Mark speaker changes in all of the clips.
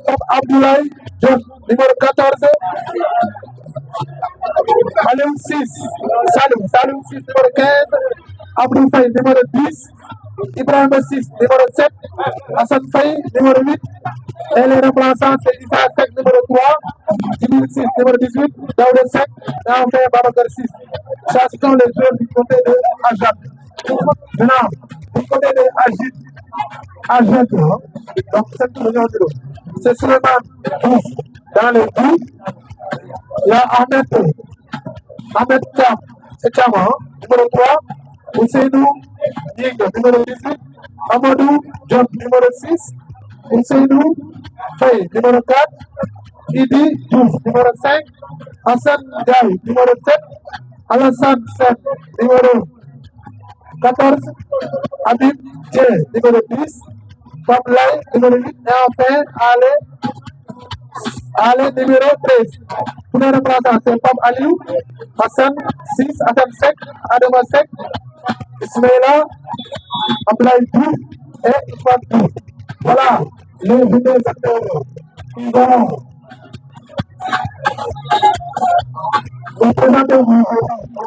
Speaker 1: Pape Abdoulaye John, numéro 14. Aliou 6, Salim 6, numéro 15. Abdou Faye, numéro 10. Ibrahima 6, numéro 7. Hassan Faye, numéro 8. Et les remplaçants, c'est Issa Sek, numéro 3. Djibril 6, numéro 18. Daouda Sek, et enfin Babacar 6. Ça, ce sont les joueurs du côté de Ajat. Maintenant, du côté de Ajat, donc c'est tout le nom de l'eau. C'est Suleiman Ouf dans les coups. Il y a Ahmed Kam, c'est Kama, numéro 3. Ousseinou Ning, numéro 18. Amadou John, numéro 6. Ousseinou Faye, numéro 4. Idi Diouf, numéro 5. Hassan Ndiaye, numéro 7. Alassane Sen, numéro 14. Habib Dje, numéro 10. Pablay, numéro 8. Et enfin, Ale, numéro 13. Pour les représentants, c'est Pam Aliou, Hassan 6, Hassan Sek, Adama Sek, Ismaïla, Ablaï Diouf et Ifan Diouf. Voilà les deux acteurs qui vont vous présenter un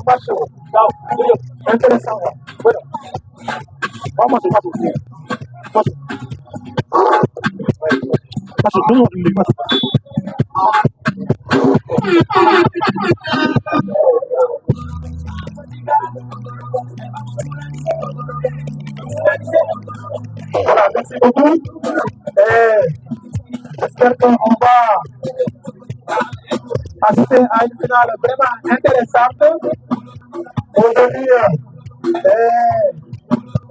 Speaker 1: match intéressant. Voilà. Vamos a hacer paso. Paso, todo el paso. Voilà, merci beaucoup. J'espère qu'on va assister à une finale vraiment intéressante. Aujourd'hui,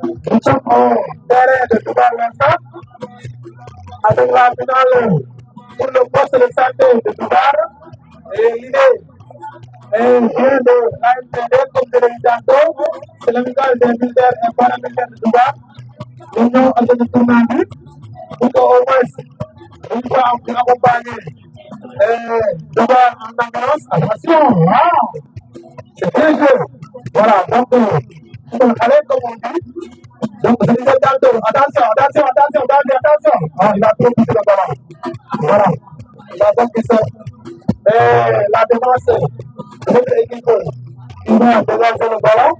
Speaker 1: nous sommes au terrain de Touba Vincent avec la finale pour le poste de santé de Touba. Et l'idée vient de l'AMPD, comme je l'ai dit tantôt, c'est l'amicale des militaires et paramilitaires de Touba. L'union de tournage pour qu'au moins une fois on accompagner Touba en ambulance. Attention, wow, c'est bien joué. Voilà, donc pour le calais, comme on dit. Donc je disais tantôt, attention. Ah, il a trop poussé le ballon. Voilà. Il a donc ça. La défense de notre équipe, il va dégager le ballon.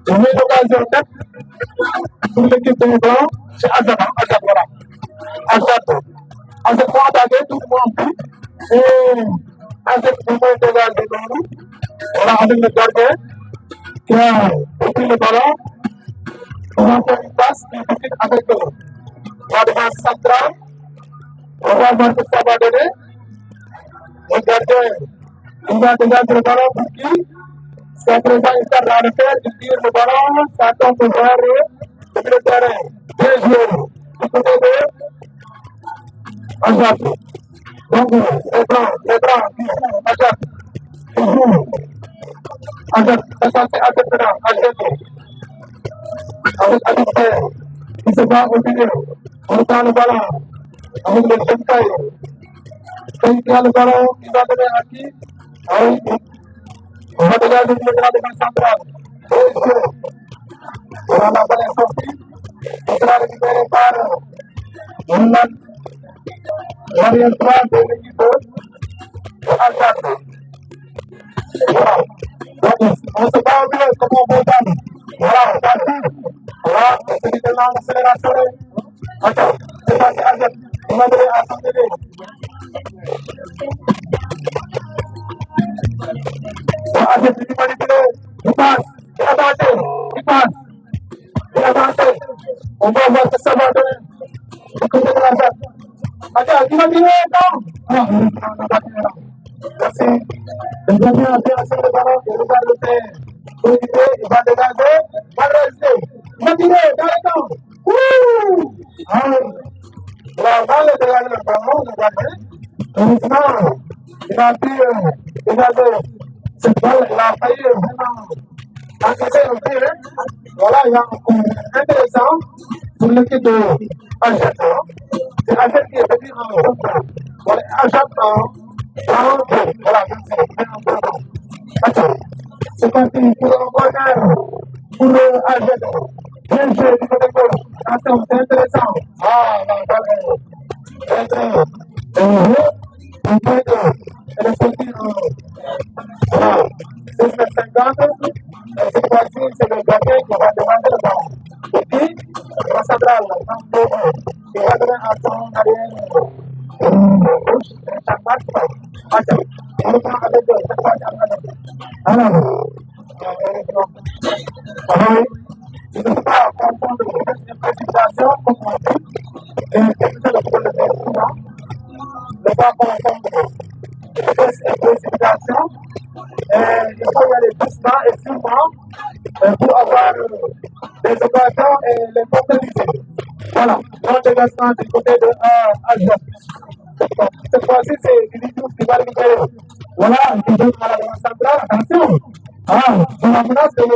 Speaker 1: J'ai eu l'occasion d'être pour l'équipe de Blanc, c'est Azat, voilà. Azat pour attaquer, tout le monde pris. Et Azat pour moi dégager le ballon. Voilà, avec le gardien qui a pris le ballon. On va faire une passe avec la défense centrale. On va voir ce que ça va donner. Le gardien, il va dégager le ballon pour qui? C'est à présent, il part dans le fer, il tire le ballon, ça tombe vers le milieu de terrain. Bien joué. Du côté de Ajat. Donc, les blancs, qui jouent, Ajat. Qui jouent. Ajat, c'est censé Ajat maintenant, Ajat. Avec Ajat, qui se bat au milieu. On prend le ballon. Avec le jeune Faye. Faye qui a le ballon, il va donner à qui? Oui. On va dégager le milieu de la défense centrale. Voilà, la balle est sortie. Il sera récupéré par l'arrière droit de l'équipe de Ajat. Voilà. Donc, on se bat au milieu comme on veut dans. Voilà, ça tire. Voilà, c'est tellement l'accélération. Attends, c'est passé Ajat. On va donner à son bébé. Ajat, il manipule. Il passe. Il avance. Il passe. Il avance. On va voir ce que ça va donner. Du côté de Ajat. Ajat, il va tirer. Non. Non, il va tirer là. Merci. Le gardien a bien assuré le ballon. Il regarde le terrain. Il va dégager. Il va rester. Il va tirer. Dans le temps. Ouh. La balle dégager le ballon. Le gardien. Heureusement, il a pu dégager Cette balle, elle a failli vraiment encaisser un peu. Voilà, il y a un coup intéressant pour l'équipe de Agen. C'est Agen qui est venu en rond. Voilà, Agen en rond. Voilà, merci. Attends, c'est parti pour un corner pour Agen. Bien joué du côté gauche. Attention, c'est intéressant. Ah, la balle est très un peu de. Elle est sortie en. Voilà. 6,50 m. Cette fois-ci, c'est le gardien qui va demander le ballon. Et puis, la centrale, qui va donner à son arrière gauche, chaque match. Attends, on reprend avec cette fois-ci. Alors, je ne peux pas comprendre une précipitation comme on dit. Et c'est le problème de souvent. Ne pas confondre vitesse et précipitation. Il faut y aller doucement et sûrement pour avoir des occasions et les opportunités. Voilà, donc dégagement du côté de Agen. Cette fois-ci, c'est Dimitrius qui va libérer. Voilà, qui donne à la centrale. Attention, dans la menace de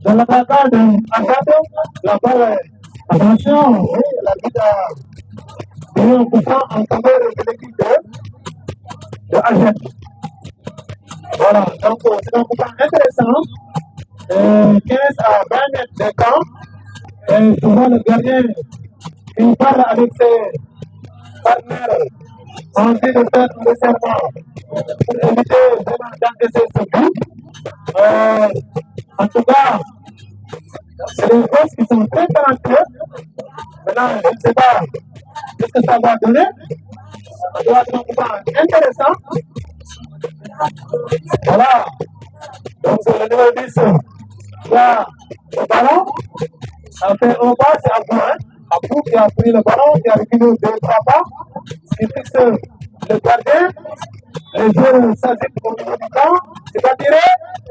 Speaker 1: l'attaquant de Agen, la balle, attention, oui, la vie a eu un coup en faveur de l'équipe de Agen. Voilà, donc c'est un coup intéressant. 15 à 20 mètres de camp. Et souvent le gardien, il parle avec ses partenaires en train de faire un desserrement pour éviter vraiment d'encaisser ce but. En tout cas, c'est des postes qui sont très talentueux. Maintenant, je ne sais pas ce que ça va donner. Ça doit être un coup intéressant. Voilà. Donc, c'est le numéro 10. Là, le ballon a fait un pas, c'est Abou, Abou qui a pris le ballon, qui a reculé 2-3 pas, qui fixe le gardien, les joueurs s'agitent au niveau du camp, c'est pas tiré.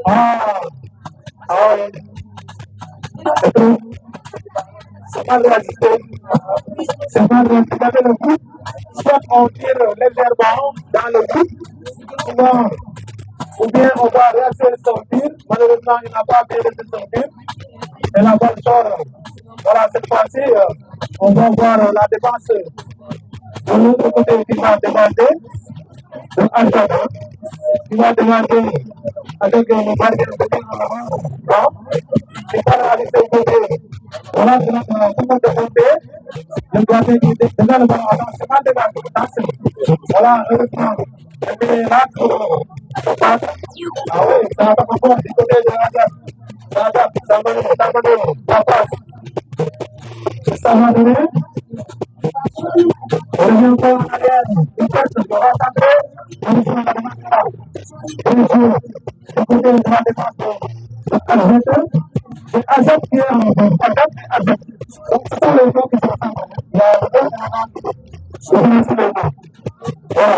Speaker 1: Oui. C'est tout. C'est pas réalisé. C'est pas réalisé. Vous avez le but, soit on tire légèrement dans le but, ou bien on va réaliser son tir. Malheureusement, il n'a pas bien réalisé son tir. Et la balle sort. Voilà, cette fois-ci, on va voir la défense de l'autre côté qui va demander de Agen, qui va demander avec le gardien de l'avant, qui parle avec ses côtés. Voilà, c'est notre côté. Le gardien qui est déjà le ballon. C'est pas de attention. Voilà, heureusement. Et puis là, ça passe. Ah oui, ça va pas encore du côté de Agen. Ça passe. Ça va donner. On revient encore en arrière. Une personne qui va centrer. On est sur la défense. Bien sûr, du côté de la défense de Agen. C'est Agen qui est en Agen. Donc, ce sont les gens qui sont ensemble. Il y a le deux, c'est les gens. Voilà.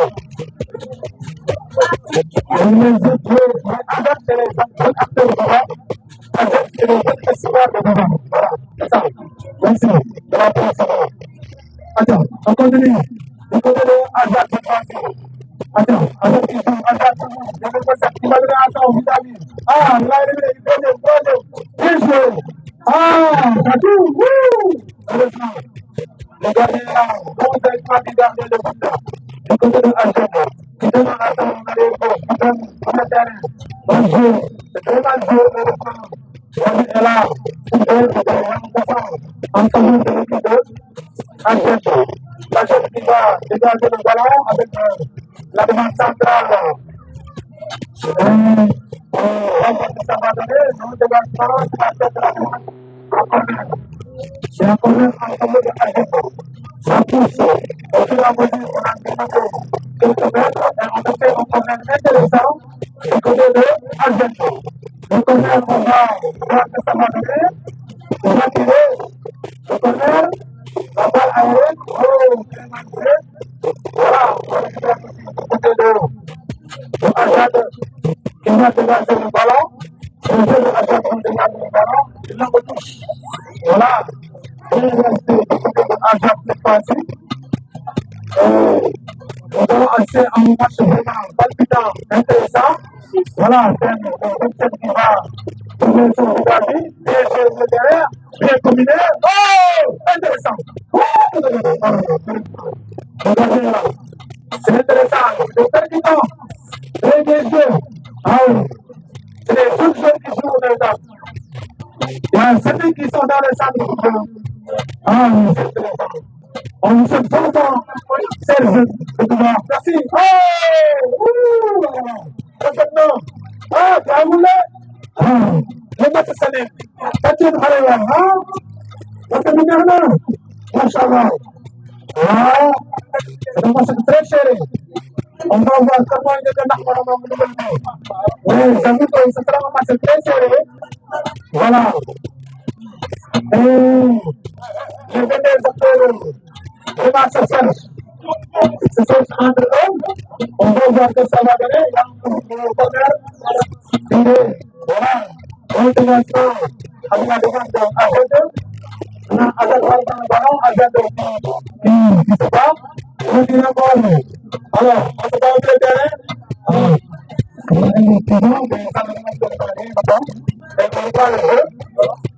Speaker 1: Les autres, Agen, c'est les acteurs de droit. Agen, c'est les espoirs de devant. Voilà, c'est ça. Merci. De la place. Attends, on continue. Du côté de Agen, c'est parti. Attends, Agen qui joue, Agen qui va donner à son vitamine. Il a éliminé du troisième. Bien joué. T'as tout. Heureusement. Le gardien est là. Comment vous avez pas du gardien de but là? Du côté de Agen, qui donne à son arrière gauche, qui donne sur le terrain. Bon jeu. C'est très mal joué, heureusement. Le gardien est là. Pour donner en faveur de l'équipe de Agen. Agen qui va dégager le ballon avec la défense centrale. Ça va donner un dégagement sur la tête de la défense. C'est un problème en faveur de Agen. Ça pousse. Au fur et à mesure qu'on a développé quelques mètres, et on a fait un problème intéressant du côté de Agen. Le corner, on va voir que ça va donner. On va tirer. Le corner, la balle aérienne. Très mal fait. Voilà, on va récupérer du côté de Agen qui va dégager le ballon. Le jeu de Agen qui dégage le ballon, il le retouche. Voilà. Il est resté du côté de Agen cette fois-ci. Nous allons assister à un match vraiment palpitant, intéressant. Voilà, c'est un qui va trouver son regardie, bien sur le derrière, bien combiné. Oh, intéressant. Regardez là. C'est intéressant. C'est percutant. Très bien joué. Ah oui. C'est les autres jeunes qui jouent dans les dames. Il y a certains qui sont dans les centres. Ah oui, c'est intéressant. On vous souhaite bon temps, Serge, de pouvoir. Merci. Oh! Maintenant. Ah, tu as voulu? Ah, le match Salim. Tatiana Harewa. Ah, c'est bien là. Machallah. Ah, c'est un match très serré. On va voir comment il est de l'arbre. Oui, ça vous dit, c'est un match très serré. Voilà. Et je vais les appeler. Vraiment, ça cherche. C'est ça, entre eux. On va voir que ça va donner. Il y a un corner. Et voilà. On est maintenant avec la défense à côté. On a Azad dans le ballon. Azad qui se bat. On dit encore. Alors, on se bat au terrain. Alors, on a une décision. Mais ça ne nous pas rien maintenant. Et on va le jeu.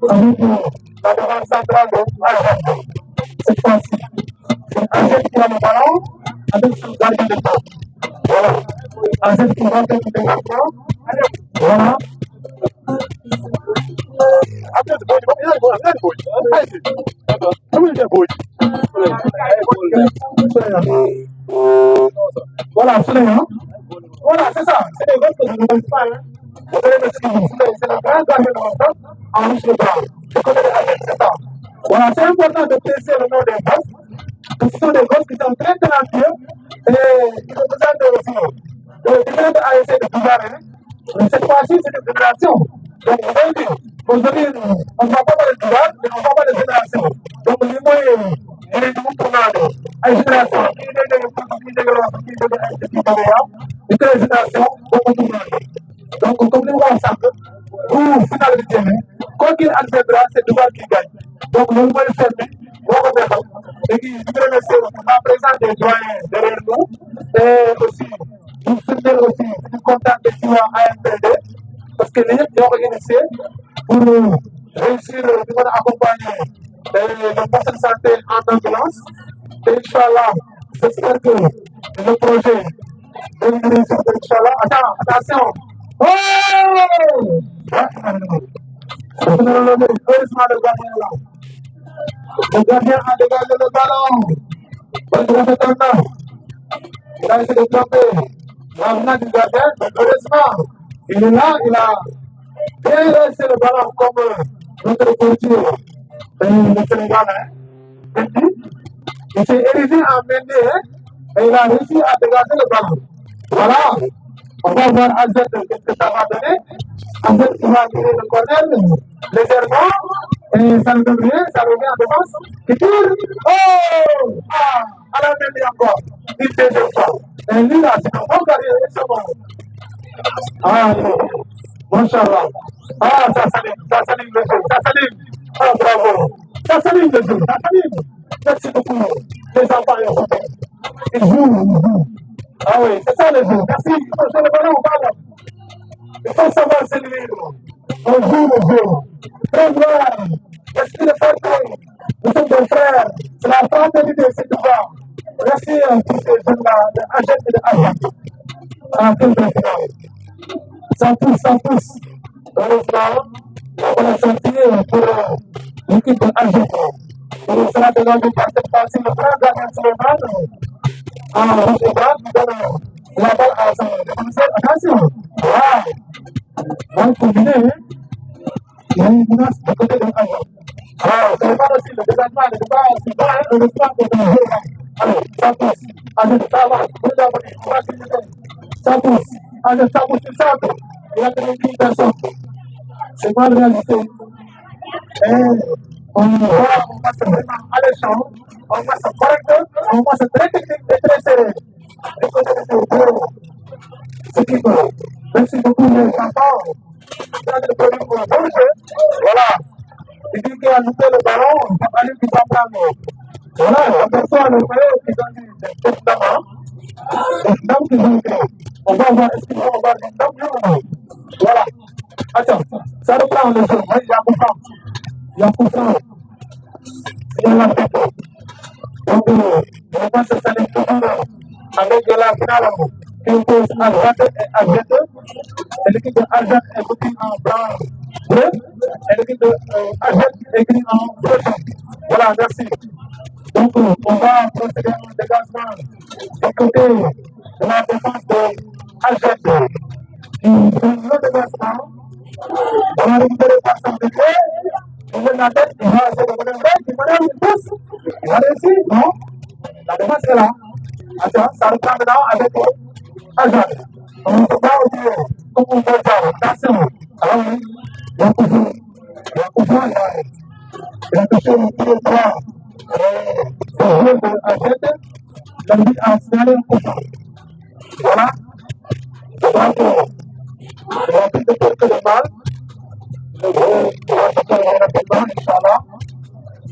Speaker 1: Avec la défense centrale de Azad. Cette fois-ci. Azad qui a le ballon avec son gardien de temps. Voilà. Azad qui va faire le développement. Voilà. Voilà, voilà, c'est ça. C'est les gosses que je ne connais pas. Vous allez me suivre. C'est le grand gardien de mon temps en rouge de blanc. Je connais les Azad, c'est ça. Voilà, c'est important de préciser le nom des gosses. Ce sont des gosses qui sont très talentueux et qui représentent aussi de différentes ASC de Bougarin. Cette fois-ci, c'est une génération. Donc, vous voyez bien, aujourd'hui, on ne va pas parler de Bougar, mais on va parler de génération. Donc, les moyens, il est tout pour nous. Une génération, qui est de une génération, donc, comme nous voyons ensemble, pour finale du terrain, quoi qu'il adviendra, c'est Bougar qui gagne. Donc, le moyen fermé, et qui remercie la présence des doyens derrière nous, et aussi, nous soutenir aussi, nous contacts des joueurs AMPD, parce que les gens ont organisé pour réussir de accompagner le poste de santé en ambulance. Et Inch'Allah, j'espère que le projet de réussir, Inch'Allah. Attention! Oh! Heureusement, le gardien est là. Le gardien a dégagé le ballon. Bonne maintenant. Il a essayé de tromper l'avenir du gardien, mais heureusement, il est là, il a bien laissé le ballon comme notre culture, le Sénégal. Il s'est érigé en Mendy et il a réussi à dégager le ballon. Voilà, on va voir Azad qu'est-ce que ça va donner. Azad qui va tirer le corner légèrement et ça ne donne rien, ça revient en défense. Qui tire, oh! Ah! À la Mendy encore, il fait deux fois. Et lui là, c'est un bon gardien, c'est bon. Ah, Masha'Allah. Ah, ça salim le jeu, ça salim. Ah, bravo. Ça salim le jeu, ça salim. Merci beaucoup. Les enfants, ils jouent. Ah oui, c'est ça le jeu. Merci. Il faut jouer le ballon, ballon. Il faut savoir s'élever. On joue le jeu. Très bien. Merci de faire comme nous sommes des frères. C'est la fraternité, c'est tout ça. Merci à tous ces jeunes-là, de Agent et de Agent. Ah, quel bel final. Ça pousse. Heureusement, on a sorti pour l'équipe de Agent. Il sera demandé par cette fois-ci le grand gardien Suleiman. Ah, Rocheban, il donne la balle à son défenseur. Attention. Wow. Bon combiné, hein. Il y a une menace de côté de Agent. Ah, Suleiman aussi, le dégagement n'est pas aussi bas, hein. Heureusement que le jeu. Allez, ça pousse. Allez, ça va. Ça pousse. Allez, ça pousse, il centre. Il a donné une personne. C'est pas la réalité. Et on voit un match vraiment alléchant, un match correct, un match très technique et très serré. Et côté de ce qui peut. Merci beaucoup, les enfants. Le premier pour le bon jeu. Voilà. Il dit qu'il a loupé le ballon, il a qui va prendre. Voilà, on perçoit le maillot qui donne des dames qui ont été. On va voir est-ce qu'ils vont avoir une dame. Voilà. Attends, ça reprend le jeu. Il y a coup franc. Il y a coup franc. Il y a la tête. Donc, je pense que ça n'est toujours avec la finale qui oppose Azat et Azat. Et l'équipe de Azat est écrite en blanc bleu. Et l'équipe de Azat est écrite en bleu. Voilà, merci. Donc, on va procéder à un dégagement du côté de la défense de Azat. Qui fait le dégagement. On va récupérer par son décret. Il met la tête, il va essayer de mener il va une pousse. Il va réussir, non? La défense est là. Attends, ça reprend maintenant avec Azat. On ne peut pas oublier comment on peut faire. Attention. Alors oui, il y a Koufou. Il a touché le pied droit. Le jeu de Azat. L'arbitre a signalé Koufou. Voilà. Donc, l'arbitre de porter le mal. Le jeu va se faire rapidement, Inch'Allah.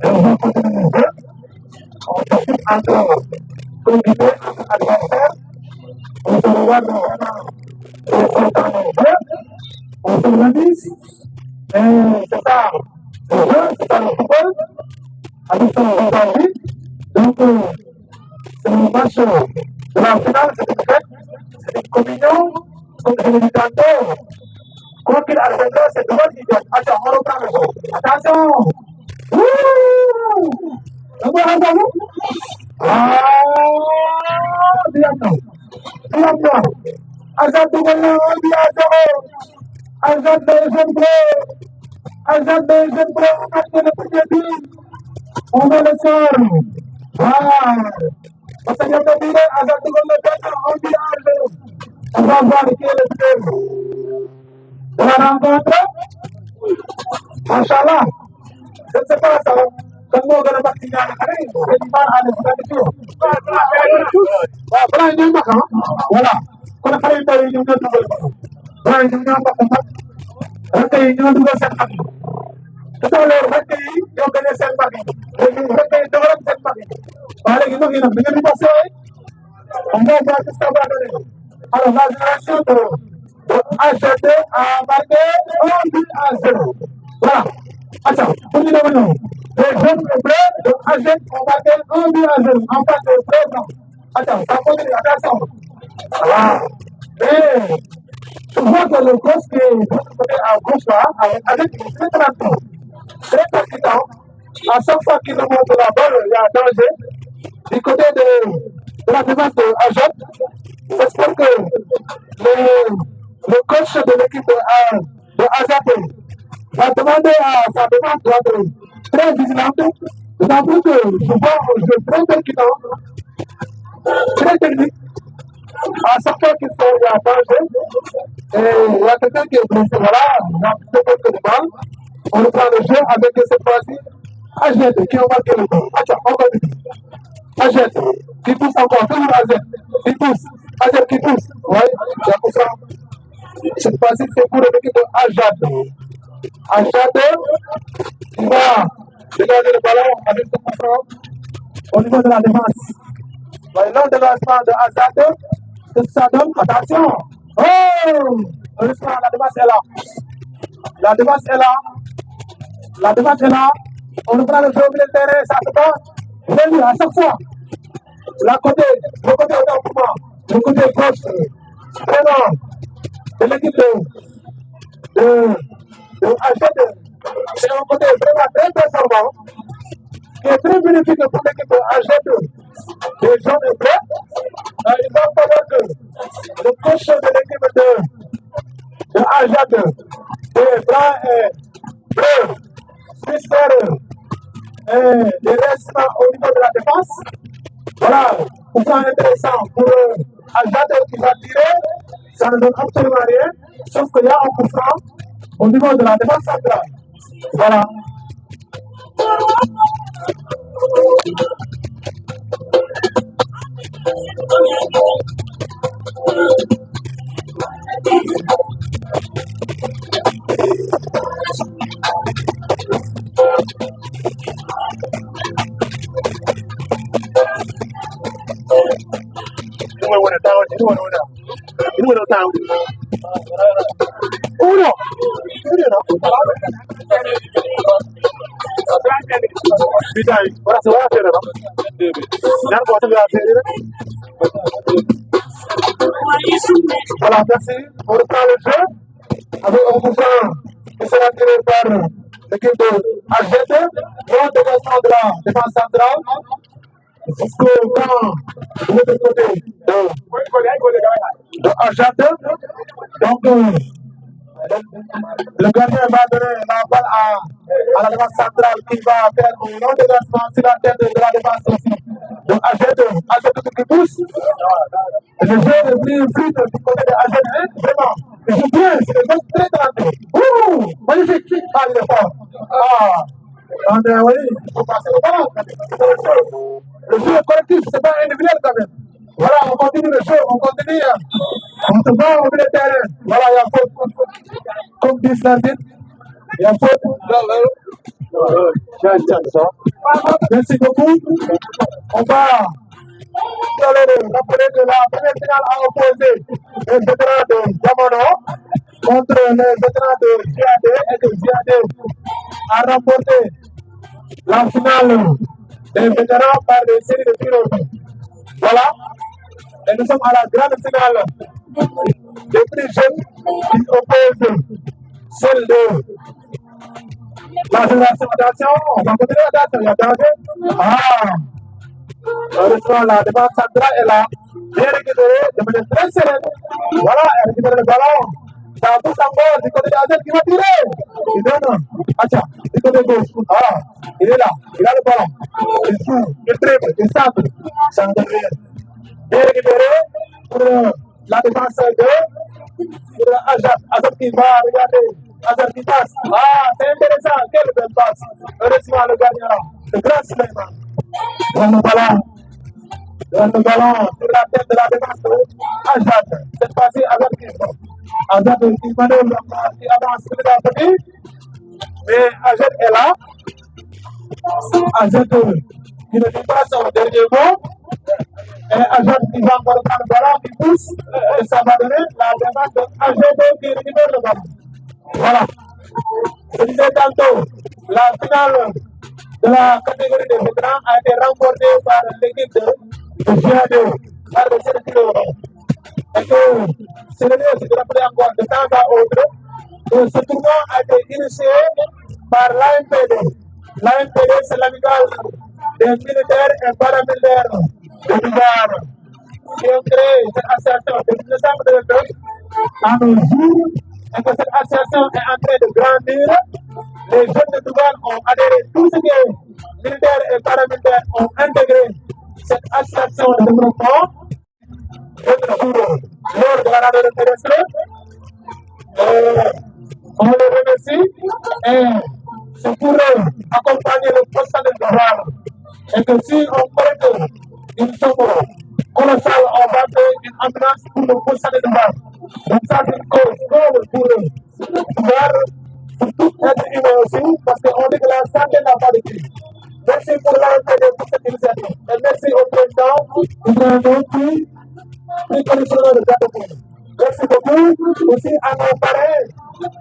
Speaker 1: Et on va continuer le jeu. On s'occupe entre coéquipiers, entre adversaires. On se regarde vraiment le jeu. On s'organise. Et c'est ça le jeu, c'est ça le football. Avec son envie. Donc, c'est le match de la finale, c'est une fête. C'est une communion. Comme je l'ai dit tantôt. Quoi qu'il arrivera, c'est devant qui gagne. Attends, on reprend le jeu. Attention! Wouh! Bien. Azat dugal Azat deuxième bleu. Azat deuxième bleu. On a fait le premier but. On met le score. Voilà. Parce qu'il y a des billets, Azat dugal le dernier. On dit Azat. On va voir qui est le buteur de la rencontre. Inch'Allah. Je ne sais pas ça. Kan moo gën a baax ci ñaari xale yi dañu baal àll bi daal di fi waaw balaa ñuy mag voilà kon xale yu ndaw yi ñoom ñoo dugal ba balaa ñoom ñoo bokk mag rakk yi ñoo dugal seen mag yi tout à l'heure rakk yi ñoo gagné seen mag yi léegi rakk yi dogal seen mag yi waaw léegi mag yi nag da ngeen di passé on va voir ce que ça va donner alors la génération de AGT a marqué 1 but à 0 voilà attends pour ñu demee noonu les jeunes bleus de AGT ont marqué 1 but à 0 en face de présent. Attends, ça continue, attention. Voilà. Et je vois que le coach qui est de l'autre côté à gauche là, avec une très grande très percutant. À chaque fois qu'il remonte la balle, il y a danger. Du côté de la défense de AGT, j'espère que le coach de l'équipe de AGT va demander à sa défense d'être très vigilante, d'autant plus que je vois un jeu très percutant, très technique. À chaque fois qu'il y a danger, et il y a quelqu'un qui est blessé, voilà, il y a plus de que de balles. On reprend le jeu avec cette fois-ci AGT qui a marqué le but. Attends, on continue. AGT qui pousse encore, toujours AGT qui pousse, AGT qui pousse. Oui, il y a pour ça. Cette fois-ci, c'est pour l'équipe de AGT. AGT qui va dégager le ballon avec ce coup franc au niveau de la défense. Le dégagement de AGT, qu'est-ce que ça donne? Attention! Oh! Heureusement, la défense est là. La défense est là. La défense est là. On reprend le jeu au milieu de terrain, ça se passe. Venez à chaque fois. Le côté développement, le côté gauche, vraiment, de l'équipe de AGT. C'est un côté vraiment très performant, qui est très bénéfique pour l'équipe de AGT. Les gens de bleu, il va falloir que le coach de l'équipe de AGT, les blancs et bleus, puisse faire des restes au niveau de la défense. Voilà, pour ça intéressant pour AGT qui va tirer, ça ne donne absolument rien, sauf qu'il y a un coup franc au niveau de la défense centrale. Voilà. número temps. Uno. Bidai, ora se va a hacer, ¿no? Nan ko ta hacer. Voilà, merci. On reprend le jeu avec un mouvement qui sera tiré par l'équipe de AGT, bon dégagement de la défense centrale jusqu'au camp de l'autre côté de AGT. Donc, le gardien va donner la balle à la défense centrale qui va faire un long dégagement sur la tête de la défense aussi. Donc AGT qui pousse. Le jeu est plus fluide du côté de AGT, vraiment. Il joue bien, c'est des choses très talentueux. Magnifique, ah, il est fort. Oui, il faut passer le ballon. Le jeu est collectif, c'est pas individuel quand même. Voilà, on continue le jeu, on continue. On se bat au milieu de terrain. Voilà, il y a faute. Comme dit l'arbitre, il y a faute. Merci beaucoup. On va rappeler que la première finale a opposé les vétérans de Yamano contre les vétérans de GAD et que GAD a remporté la finale des vétérans par des séries de tirs. Voilà. Et nous sommes à la grande finale des plus jeunes qui opposent celle de la génération. Attention, on va continuer, attention, il y a danger. Heureusement, la défense centrale est là, bien récupérée, de manière très sereine. Voilà, elle récupère le ballon. Ça pousse encore du côté de Azel qui va tirer. Il donne. Acha, du côté gauche. Il est là, il a le ballon. Il joue, il dribble, il centre. Centre bien récupéré pour la défense de Azad qui va regarder. Azad qui passe. C'est intéressant. Quelle belle passe. Heureusement, le gardien là. Le grand Suleiman. Donne le ballon sur la tête de la défense de Azad. Cette fois-ci, Azad qui manœuvre, qui avance petit à petit. Mais Azad est là. Azad qui ne dit pas son dernier mot. Et Azad qui va encore prendre le ballon, qui pousse. Et ça va donner la défense de Azad qui récupère le ballon. Voilà. Je disais tantôt, la finale de la catégorie des vétérans a été remportée par l'équipe de GAD, par le CNTO. Et que c'est le lieu, c'est de rappeler encore de temps à autre, que ce tournoi a été initié par l'AMPD. L'AMPD, c'est l'amicale des militaires et paramilitaires de Dubar, qui ont créé cette association depuis 1992 à nos jours. Et que cette association est en train de grandir. Les jeunes de Dubaï ont adhéré, tous ceux qui sont militaires et paramilitaires ont intégré cette association de développement. Lors de la radio terrestre, on les remercie et c'est pour accompagner le poste de devoir. Et que si on prête une somme colossale, on va faire une ambulance pour le poste de devoir. Donc ça, c'est une cause noble pour tout être humain aussi, parce qu'on dit que la santé n'a pas de prix. Merci pour l'AMPD pour cette initiative. Et merci au président qui commissionnaire de Gatopoulle. Merci beaucoup aussi à nos parrains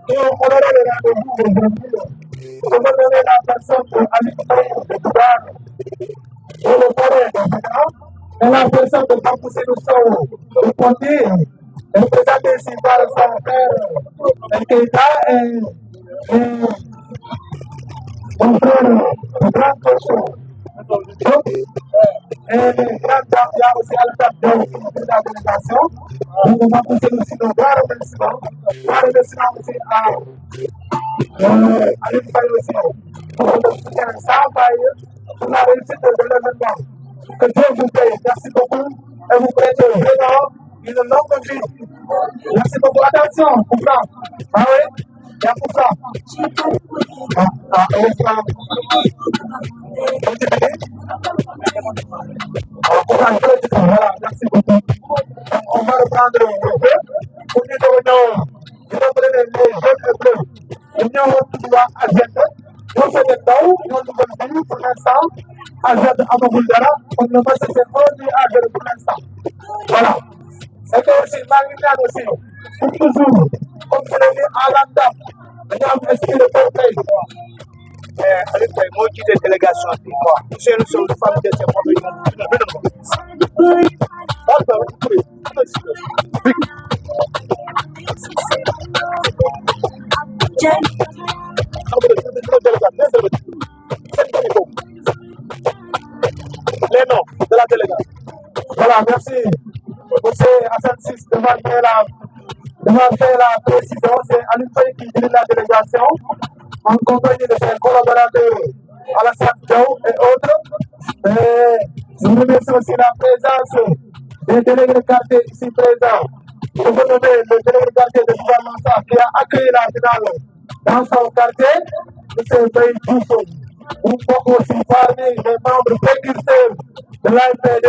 Speaker 1: qui ont honoré les rendez-vous aujourd'hui. Je vais donner la personne de Ali de Dubaï pour le parrain de vétérans et la personne de Bapoussé Noussou de Pontir. El président ici par son frère El Keita et mon frère, le grand coach. Et le grand dame, il y a aussi Alfred de la délégation. Donc, on va pousser aussi nos grands remerciements. Grands remerciements aussi à l'Unifaille aussi pour le soutien sans faille pour la réussite de l'événement. Que Dieu vous paye. Merci beaucoup et vous prêtez vraiment une longue vie. Merci beaucoup. Attention, Koufra. Ah oui, il y a Koufra. Voilà, merci beaucoup. On va reprendre le jeu. Pour nous donner les jeunes et bleus. Nous avons tout à agenda. Nous sommes dedans, nous avons dit pour l'instant, agenda à Maboudara. On ne va pas se faire à pour l'instant. Voilà. Et que aussi, Marie-Mian aussi, pour toujours, comme je l'ai dit à l'endam, dañu am esprit de portée. Mais Aliou Faye moo jiite délégation bi quoi. Ousseynou Sow dafa am des informations les noms de la délégation. Voilà, merci. Monsieur Hassan Ciss devant faire la précision. C'est Aliou Faye qui dirige la délégation en compagnie de ses collaborateurs Alassane Diaw et autres. Et je remercie aussi la présence des délégués de quartier ici présents. Je veux nommer le délégué de quartier de Touba qui a accueilli la finale dans son quartier, M. Baye Diouf. Nous sommes aussi parmi les membres précurseurs de l'AMPD,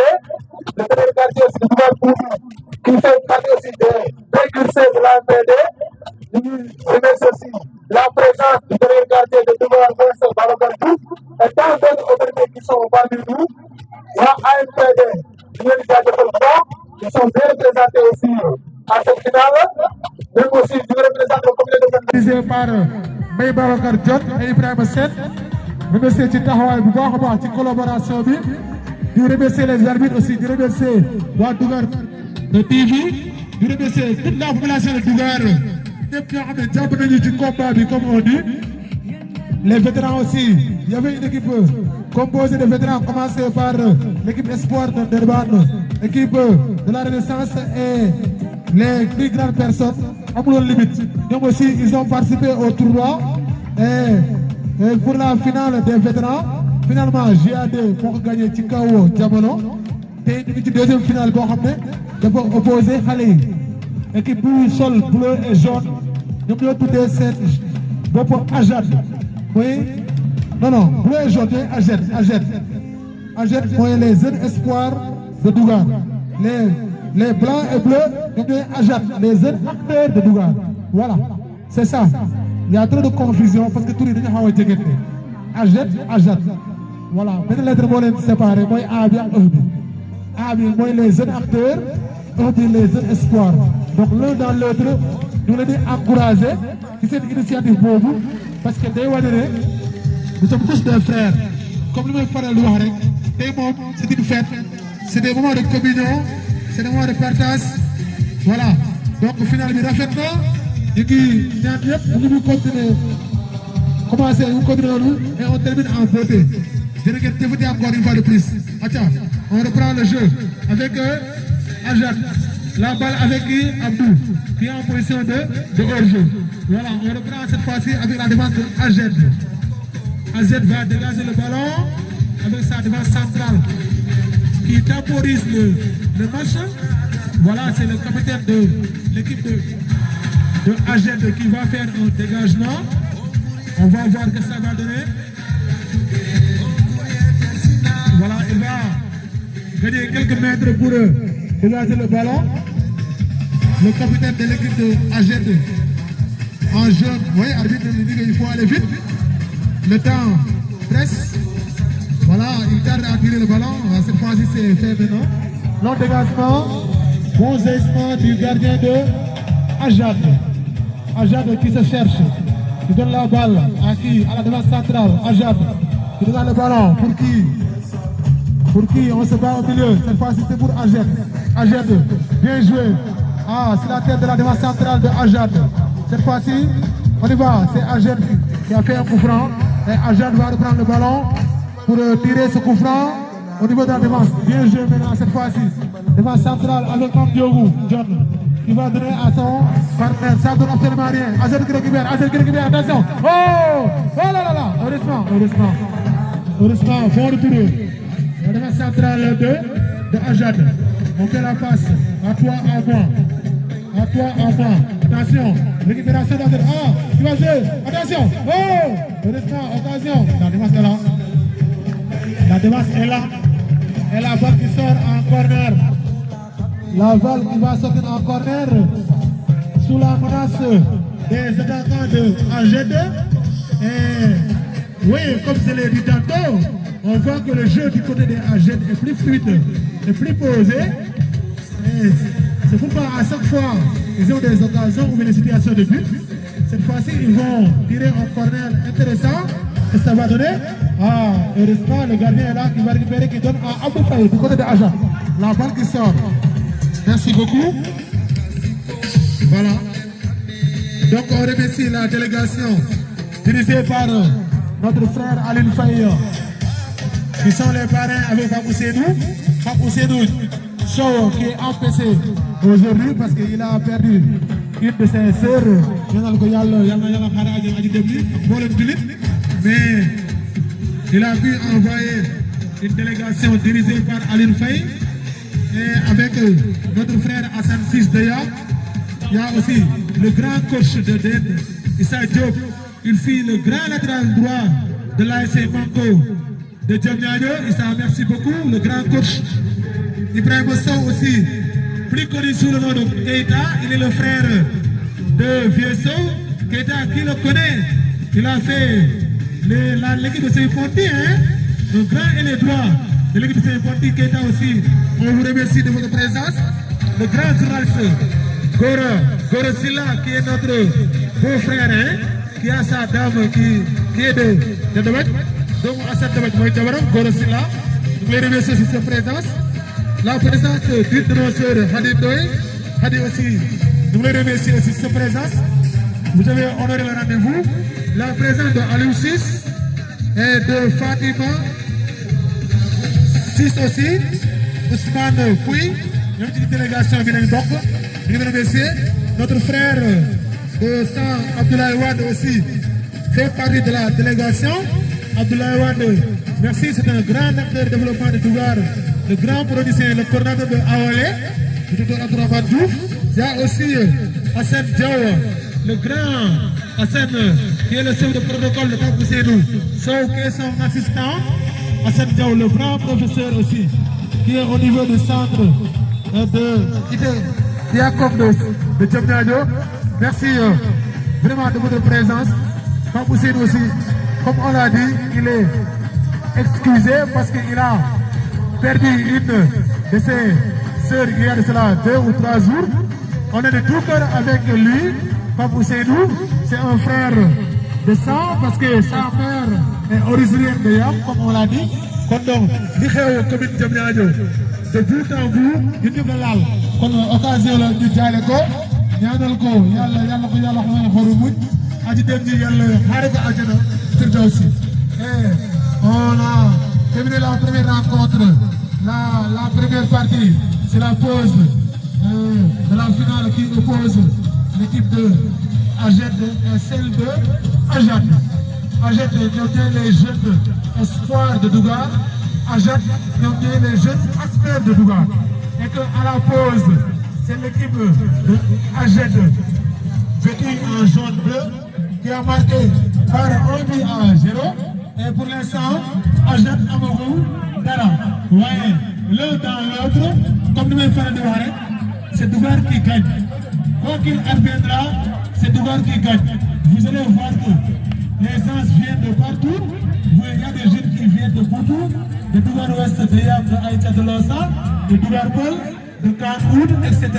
Speaker 1: le délégué de quartier aussi de Touba qui fait partie aussi des précurseurs de l'AMPD. Nous remercions aussi la présence du délégué de quartier de Touba Babacar Diouf et tant d'autres autorités qui sont parmi nous. La AMPD, ils sont bien représentés aussi à cette finale, même aussi du représentant du comité de organisé par Mbaye Babacar Diop et Ibrahima Sène. Remercier ci taxawaay bu baax a baax ci collaboration bi di remercier les arbitres aussi di remercier waa Dougar de TV di remercier toute la population de Dougar ñëpp ñoo xam ne jàpp nañu ci combat bi comme on dit. Les vétérans aussi, il y avait une équipe composée de vétérans, commencé par l'équipe Espoir de Durban, l'équipe de la Renaissance et les plus grandes personnes, à mon limite. Donc aussi, ils ont participé au tournoi et pour la finale des vétérans, finalement, GAD pour gagner Tikao Diamono. Et une deuxième finale, pour opposer Khalé. Équipe sol bleu et jaune, nous avons tous des sept pour Ajad. Oui, non, bleu et jaune, Ajed, les jeunes espoirs de Dougar. Les blancs et bleus, Ajed, les jeunes acteurs de Dougar. Voilà, c'est ça. Il y a trop de confusion parce que tout le monde a été Ajed. Voilà, maintenant lettre moyenne séparée, moi A bien E. A bien, moi les jeunes acteurs, E bien les jeunes espoirs. Donc l'un dans l'autre, nous les encourager qui cette initiative pour vous. Parce que nous sommes tous des frères. Comme nous faisons le voir, c'est une fête. C'est des moments de communion, c'est des moments de partage. Voilà. Donc au final, nous raffaissons. Et puis, nous continuons. Commencez, nous continuons et on termine en beauté. Je regrette de voter encore une fois de plus. Attends, on reprend le jeu avec Ajad. La balle avec Abdou, qui est en position de hors-jeu. Voilà, on reprend cette fois-ci avec la défense de Ajed. Ajed va dégager le ballon avec sa défense centrale qui temporise le match. Voilà, c'est le capitaine de l'équipe de Ajed qui va faire un dégagement. On va voir ce que ça va donner. Voilà, il va gagner quelques mètres pour dégager le ballon. Le capitaine de l'équipe de Ajed en jaune, oui, arbitre nous dit qu'il faut aller vite. Le temps presse. Voilà, il tarde à tirer le ballon. Cette fois-ci, c'est fait maintenant. Long dégagement, bon geste du gardien de Ajad. Ajad qui se cherche. Qui donne la balle à qui? À la défense centrale. Ajad qui donne le ballon. Pour qui on se bat au milieu. Cette fois-ci, c'est pour Ajad. Ajad, bien joué. Ah, c'est la tête de la défense centrale de Ajad. Cette fois-ci, on y va. C'est Ajad qui a fait un coup franc. Et Ajad va reprendre le ballon pour tirer ce coup franc au niveau de la défense. Bien joué maintenant cette fois-ci. Défense centrale avec Diogo John qui va donner à son partenaire. Ça donne absolument rien. Ajad qui récupère. Attention. Oh là là. Heureusement. Bon retour. La défense centrale de Ajad. On fait la passe. À toi, à moi. Attention, récupération dans cette... Ah, tu vas jouer. Attention. Oh, heureusement, occasion. La défense est là. Et la balle qui sort en corner. La balle qui va sortir en corner. Sous la menace des attaquants de AG2. Et oui, comme je l'ai dit tantôt, on voit que le jeu du côté des AG2 est plus fluide, est plus posé. Et
Speaker 2: C'est pourquoi à chaque fois ils ont des occasions ou des situations de but, cette fois-ci ils vont tirer un corner intéressant et ça va donner. Ah, heureusement le gardien est là qui va récupérer, qui donne à Abou Faye du côté de Aja. La balle qui sort. Merci beaucoup. Voilà. Donc on remercie la délégation dirigée par notre frère Aline Faye, qui sont les parrains avec Fabou Sédou. Fabou Sédou Sow qui est empêché aujourd'hui parce qu'il a perdu une de ses sœurs. Mais il a pu envoyer une délégation dirigée par Aline Faye et avec notre frère Hassan Sisdeya. Il y a aussi le grand coach de DED, Issa Diop. Il fit le grand latéral droit de l'ASC Manko de Djamnyadjo. Issa, merci beaucoup. Le grand coach Ibrahim Sow aussi, plus connu sous le nom de Keita. Il est le frère de Vieso. Keita, qui le connaît? Il a fait l'équipe de Saint-Ponty, hein? Le grand et le droit de l'équipe de Saint-Ponty. Keita aussi, on vous remercie de votre présence. Le grand journaliste Goro Silla, qui est notre beau-frère, hein? Qui a sa dame qui est de Domet. Donc, à cette Domet, Goro Silla, nous les remercions sur sa présence. La présence d'une de nos sœurs, Hadi Doy. Hadi aussi, nous les remercions sur sa présence. Vous avez honoré le rendez-vous. La présence de Aliou 6 et de Fatima 6 aussi. Ousmane Pouy, une délégation vient de Bok. Je veux remercier notre frère de Sang Abdoulaye Wade aussi fait partie de la délégation. Abdoulaye Wade, merci, c'est un grand acteur de développement de Dougar, le grand producteur, le coordinateur de Awale, le docteur Abdourahmane Diouf. Il y a aussi Hassan Diaw, le grand Hassan qui est le chef de protocole de Fabou Sédou Sow, qui est son assistant. Hassan Diaw, le grand professeur aussi, qui est au niveau du centre de Jacob de Djamnyadjo. Merci vraiment de votre présence. Fabou Sédou aussi, comme on l'a dit, il est excusé parce qu'il a perdu une de ses sœurs il y a de cela 2 ou 3 jours. On est de tout cœur avec lui. Fabou Sédou, c'est un frère de sang parce que sa mère est originaire de Yam, comme on l'a dit. Donc, li xew commune Djamnyadjo de bout en bout, ñun ñëpp la laal. Kon occasion la ñu jaale ko, ñaanal ko yàlla ko may xoru muñ. Aji dem ji yàlla xaare ko àjjana Firdawsi. Et on a terminé la première rencontre. La première partie, c'est la pause de la finale qui oppose l'équipe de Ajet et celle de Ajat. Ajet qui les jeunes espoirs de Dougar. Ajat qui les jeunes aspirants de Dougar. Et qu'à la pause, c'est l'équipe de Ajet vêtue en jaune-bleu qui a marqué par 1-0. Et pour l'instant, Ajat Amagou, Dara. Ouais, l'un dans l'autre, comme nous l'avons fait de voir, c'est Dougar qui gagne. Quoi qu'il adviendra, c'est Dougar qui gagne. Vous allez voir que les gens viennent de partout. Il y a des jeunes qui viennent de partout. De Dougar Ouest, de Yam, de Aïcha de Losa, de Dougar Paul, de Kankoud, etc.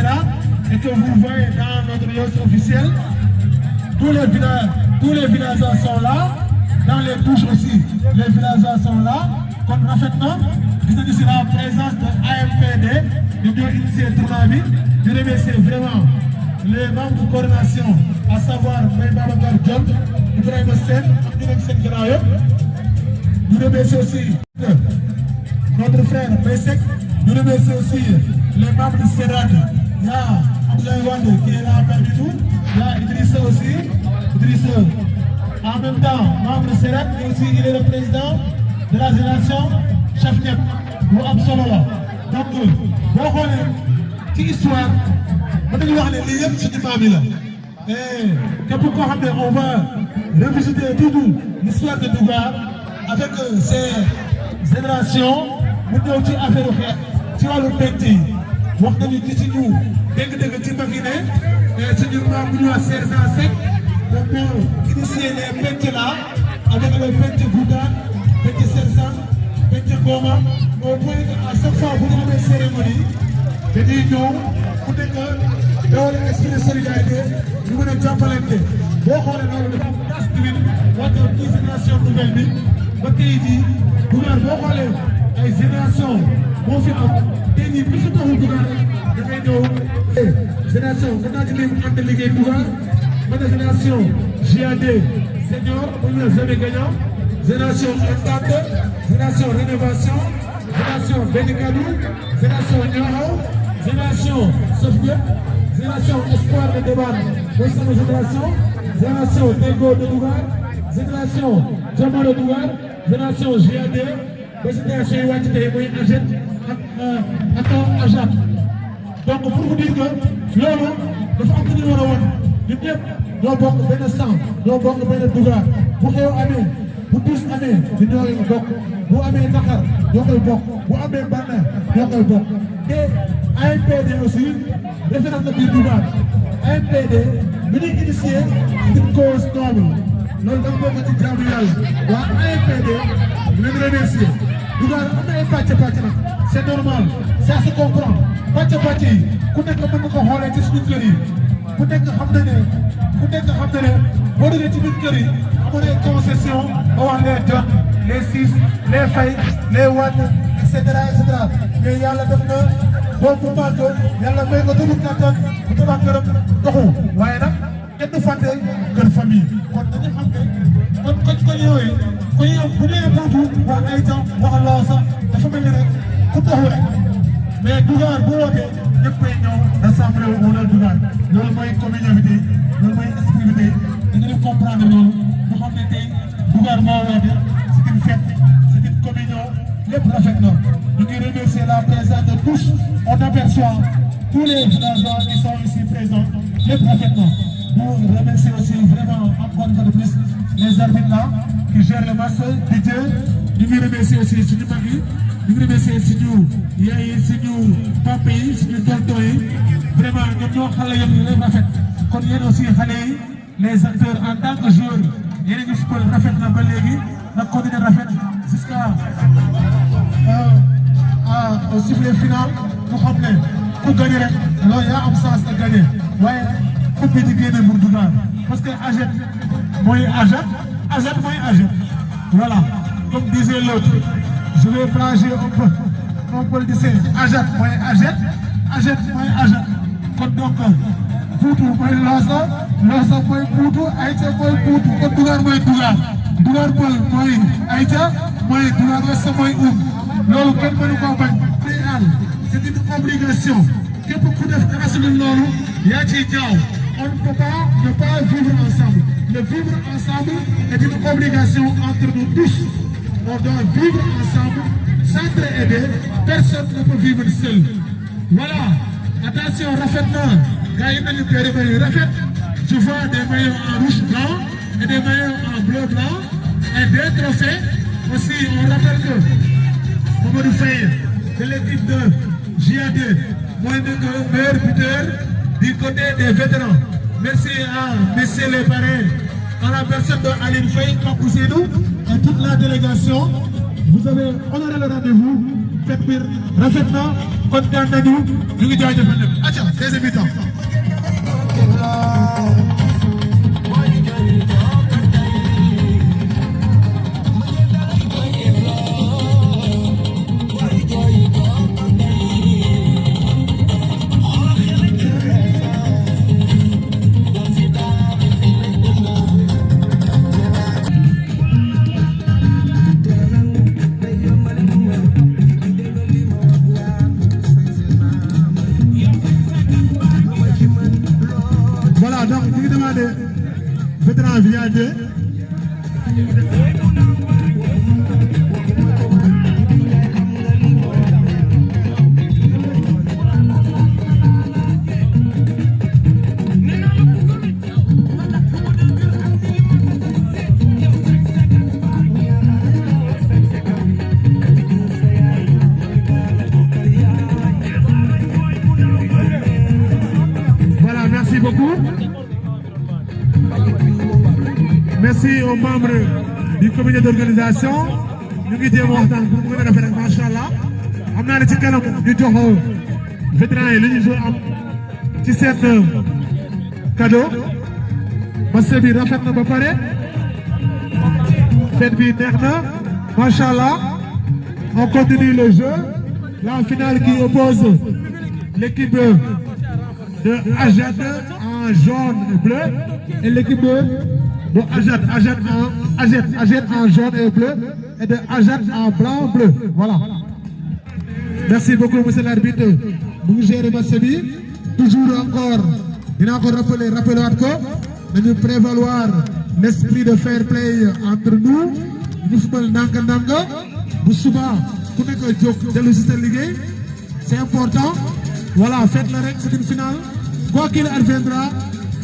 Speaker 2: Et que vous voyez dans notre yacht officiel, tous les villageois sont là. Dans les touches aussi, les villageois sont là. Comme parfaitement, vous avez ici la présence de AMPD, nous avons initié le tournoi. Je remercie vraiment les membres de coordination, à savoir Mme Diop, Ibrahim Sen, nous remercions aussi notre frère Messek, nous remercions aussi les membres du Sénat. Il y a Abdoulaye Wade qui est là parmi nous, il y a Idrissa aussi, Idrissa. En même temps, membre du Sénat, et aussi il est le président de la génération Chef Niep, ou Absolola. Donc, boo xoolee ci histoire, on dañuy wax ne lii yëpp suñu maam yi la. Et képp koo xam ne on va revisiter tout l'histoire de Dougar avec ces générations, mu ñëw ci affaire xeex ci wàllu penc yi. Wax nañu ci suñu dégg-dégg ci mag yi ne suñu maam bu ñu wax Sergent Seck moom moo initié les penc là avec le penc Gouda, penc Sergent, penc Goma, au point que à chaque fois bu ñu amee cérémonie dañuy ñëw ku nekk dawal esprit de solidarité ñu mën a jàppalante boo xoolee loolu dafa am tas tamit wàllu ci génération nouvelle bi ba tey jii Dugar boo xoolee ay génération moo fi am tey jii bi su taxul Dugar dafay ñëw génération gannaaw ci léegi ànd liggéey Dugar ba ne génération JAD senior ou bien jamais gagnant génération entente génération rénovation génération Bénikadou génération Nioro génération Sofia génération espoir de débat mooy sama génération Tego de Dugar génération Jamano Dugar génération JAD ba génération yi wàcc tey mooy AGET ak AJAT donc pour vous dire que loolu dafa am lu ñu war a wan ñun ñëpp ñoo bokk benn sang ñoo bokk benn Dugar bu xew amee bu dus amee ñu ñooy bokk bu amee naqar ñoo koy bokk bu amee bànneex ñoo koy bokk te AMPD aussi référence la biir Dugar AMPD bi ñuy initié une cause noble loolu dafa bokk ci jaamu yàlla waa AMPD ñu leen remercier Dugar am na ay pàcc nag c'est normal ça se comprend pàcc yi ku nekk mën nga ko xoolee ci suñu kër yi ku nekk xam na ne boo déggee ci biir kër yi amoon ay concession ba wax les jot les sis les fay les wàññ et cetera mais yàlla def na boobu bu màgg yàlla may ko dugub kattan bu tabax këram doxu waaye nag kenn du fàtte kër famille kon dañu xam ne kon ko yooyu ko yow bu dee buntu wax ay temps wax loo sax dafa mel ni rek ku taxu rek mais Dugar bu wootee ñëpp ay ñëw rassemblé wu wala Dugar loolu mooy communion bi tey loolu mooy esprit bi tey da nga comprendre loolu ñu xam ne tey Dugar moo woote c'est une fête c'est une communion lépp rafet na ñu ngi remercier la présence de tous on aperçoit tous les villageois qui sont ici présents lépp rafet na ñu remercier aussi vraiment encore une fois de plus les arbitres là qui gèrent le match DJ ñu ngi remercier aussi suñu mag yi ñu ngi remercier suñu yaay yi suñu papa yi suñu tonton yi vraiment ñoom ñoo xale yëpp ñu leen rafet kon yéen aussi xale yi les acteurs en tant que joueur yéen a ngi football rafet na ba léegi na continuer rafet jusqu'à au sifflet final mu xam ne ku gagné rek loolu yaa am chance de gagner waaye coupe bi di génne pour Dugar parce que AGET mooy AGET voilà comme disait l'autre je vais plagier un peu mon politicien AGET mooy AGET mooy AGET kon donc Poutou mooy Loosa mooy Poutou Aïcha mooy Poutou kon Dugar mooy Dugar Pël mooy Aïcha mooy Dugar West mooy loolu kenn mënu ko bañ c'est une obligation képp ku def dara su dul loolu yaa ciy jaaw on ne peut pas ne pas vivre ensemble le vivre ensemble est une obligation entre nous tous on doit vivre ensemble s'entraider personne ne peut vivre seul voilà attention rafet na gars yi nañu périmètre yu rafet je vois des maillots en rouge blanc et des maillots en bleu blanc et des trophées aussi on rappelle que Mamadou Faye de l'équipe de JAD mooy nekk meilleur buteur du côté des vétérans merci à messieurs les parrains à la personne de Aline Faye Pape Ousseynou et toute la délégation vous avez honoré le rendez-vous fekk biir rafet na kontaan nañu ñu ngi jaajëfal lépp acca deuxième mi-temps donc ñu ngi demandé vétéran JAD voilà merci beaucoup. Merci aux membres du comité d'organisation ñu ngi jéem a waxtaan pour mën a rafet rek macha allah xam naa ne ci kanam ñu jox vétérans yi li ñu am ci seen cadeau match bi rafet na ba pare fête bi neex na machallah on continue le jeu la finale qui oppose l'équipe de Ajat en jaune et bleu et l'équipe de Ajat en jaune et bleu et de Ajat en blanc bleu voilà. Merci beaucoup monsieur l'arbitre bu gérer match bi toujours encore dinaa ko rappeler waat ko dañu prévaloir l'esprit de fair play entre nous ñu fubal ndànk-ndànk bu suba ku nekk jóg dellu si sa liggéey c'est important voilà faites la rek c'est une finale quoi qu'il adviendra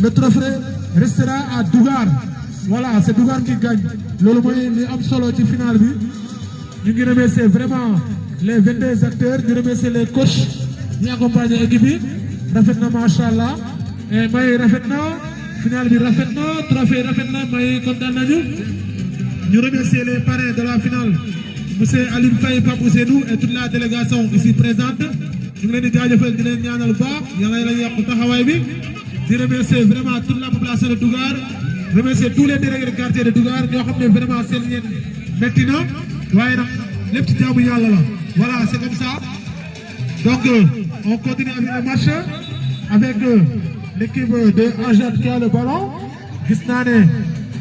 Speaker 2: le trophée restera à Dougar voilà c'est Dougar qui gagne loolu mooy li am solo ci finale bi ñu ngi remercier vraiment les 22 acteurs ñu remercier les coachs ñi accompagner équipe bi rafet na machallah et may rafet na finale bi rafet na trophée rafet na may kontaan nañu ñu remercier les parrains de la finale monsieur Aline Faye Pape Ousseynou et toute la délégation ici présente ñu ngi leen di jaajëfal di leen ñaanal baax yàlla la yokk taxawaay bi di remercier vraiment toute la population de Dougar remercier tous les délégués de quartier de Dougar ñoo xam ne vraiment seen yéen métti na waaye nag lépp ci jaamu yàlla la voilà c'est comme ça donc on continue avec le match avec l'équipe de Ajat qui a le ballon gis naa ne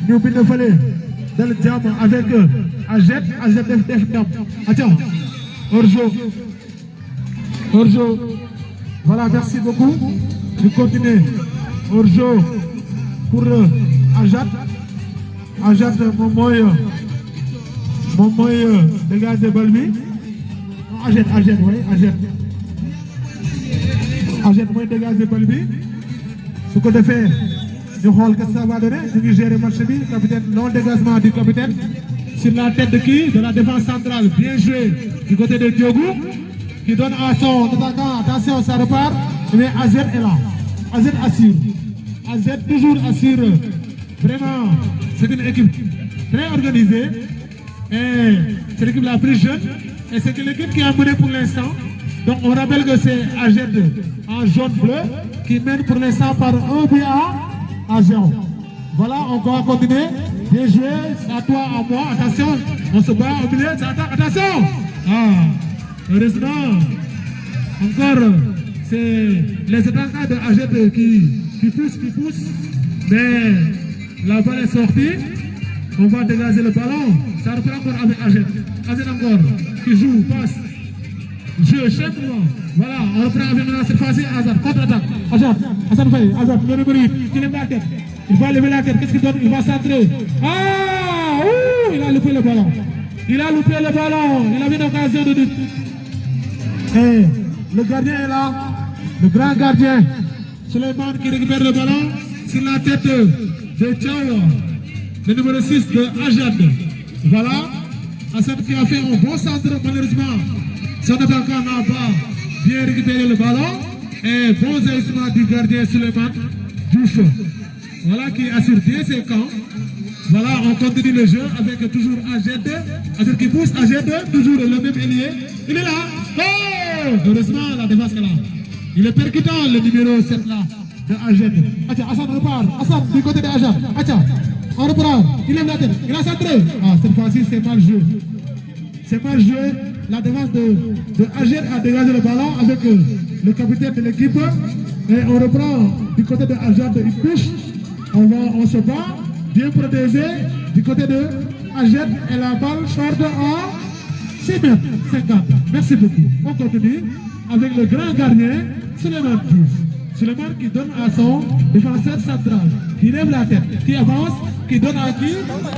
Speaker 2: ñu bind fële dal jàmm avec Ajat def ndam aca hors-jeu voilà merci beaucoup ñu continuer hors-jeu pour Ajat moom mooy dégager bal bi Ajat mooy dégager bal bi su ko defee ñu xool que ça va donner ñu ngi gérer match bi capitaine non dégagement du capitaine sur la tête de qui de la défense centrale bien joué du côté de Diogo qui donne à son attaquant attention ça repart mais Ajat est là Ajat assure Ajat toujours assure vraiment c'est une équipe très organisée et c'est l'équipe la plus jeune et c'est l'équipe qui a mené pour l'instant donc on rappelle que c'est Ajat en jaune bleu qui mène pour l'instant par 1 but à 0. Voilà, on va continuer. Bien joué, c'est à toi, à moi. Attention, on se bat au milieu, ça attaque. Attention! Ah, heureusement, encore, c'est les attaquants de Ajat qui poussent. Mais la balle est sortie. On va dégager le ballon. Ça reprend encore avec Ajat. Ajat encore, qui joue, passe. Jeu, chef moi. Voilà, on reprend avec maintenant cette fois-ci Azat, contre-attaque. Hassan Faye, Azat, le numéro 8, il lève la tête. Il va lever la tête, qu'est-ce qu'il donne? Il va centrer. Ah, ouh, il a loupé le ballon. Il avait l'occasion de... Et le gardien est là, le grand gardien. Suleiman qui récupère le ballon sur la tête de Tchao, le numéro 6 de Ajat. Voilà, Hassan qui a fait un bon centre, malheureusement. Son attaquant n'a pas bien récupéré le ballon et bon ajustement du gardien Suleiman Diouf. Voilà qui assure bien ses camps. Voilà, on continue le jeu avec toujours Ajat qui pousse, Ajat, toujours le même ailier. Il est là. Oh, heureusement, la défense est là. Il est percutant, le numéro 7 là de Ajat. Acha, Hassan repart. Hassan du côté de Ajat. Acha, on reprend. Il lève la tête. Il a centré. Ah, cette fois-ci, c'est mal joué. C'est mal joué. La défense de Ajat a dégagé le ballon avec le capitaine de l'équipe. Et on reprend du côté de Ajat, il touche. On se bat, bien protégé. Du côté de Ajat et la balle short à 6 mètres 50. Merci beaucoup. On continue avec le grand gardien, Suleiman Diouf. Suleiman qui donne à son défenseur central, qui lève la tête, qui avance, qui donne à qui?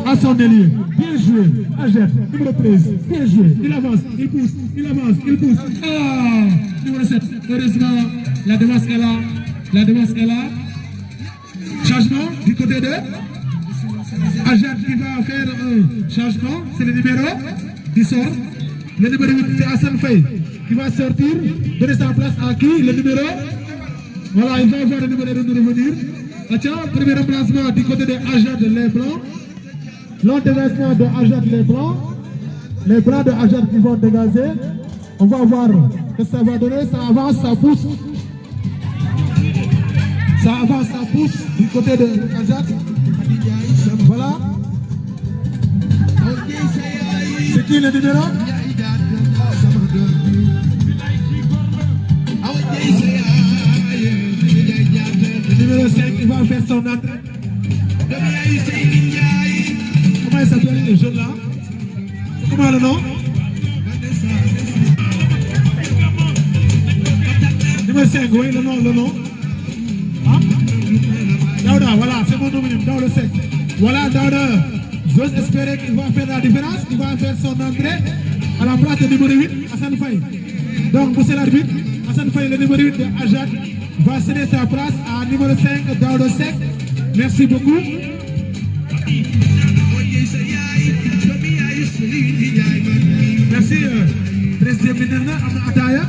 Speaker 2: À son ailier. Bien joué, Ajat, numéro 13. Bien joué, il avance, il pousse, il avance, il pousse. Ah, numéro 7. Heureusement, la défense est là. La défense est là. Changement du côté de Ajat qui va faire un changement. C'est le numéro qui sort. Le numéro 8, c'est Hassan Faye qui va sortir, donner sa place à qui? Le numéro. Voilà, il va avoir le numéro de revenir. Attention, premier remplacement du côté de Ajat les Blancs. Long dégagement de Ajat les Blancs. Les Blancs de Ajat qui vont dégager. On va voir ce que ça va donner. Ça avance, ça pousse. Ça avance, ça pousse du côté de Ajat. Voilà. C'est qui le numéro? Le numéro 5, il va faire son entrée. Comment il s'appelle le jeune là? Comment le nom? Numéro 5, oui, le nom. Hein? Daouda, voilà, c'est mon nom, Daouda 5. Voilà, Daouda. J'ose espérer qu'il va faire la différence, qu'il va faire son entrée à la place de numéro 8, Hassan Faye. Donc, monsieur l'arbitre, Hassan Faye, le numéro 8 de Ajat, va céder sa place à numéro 5, Daouda 5. Merci beaucoup. Merci, président Minerna, Amna Ataya.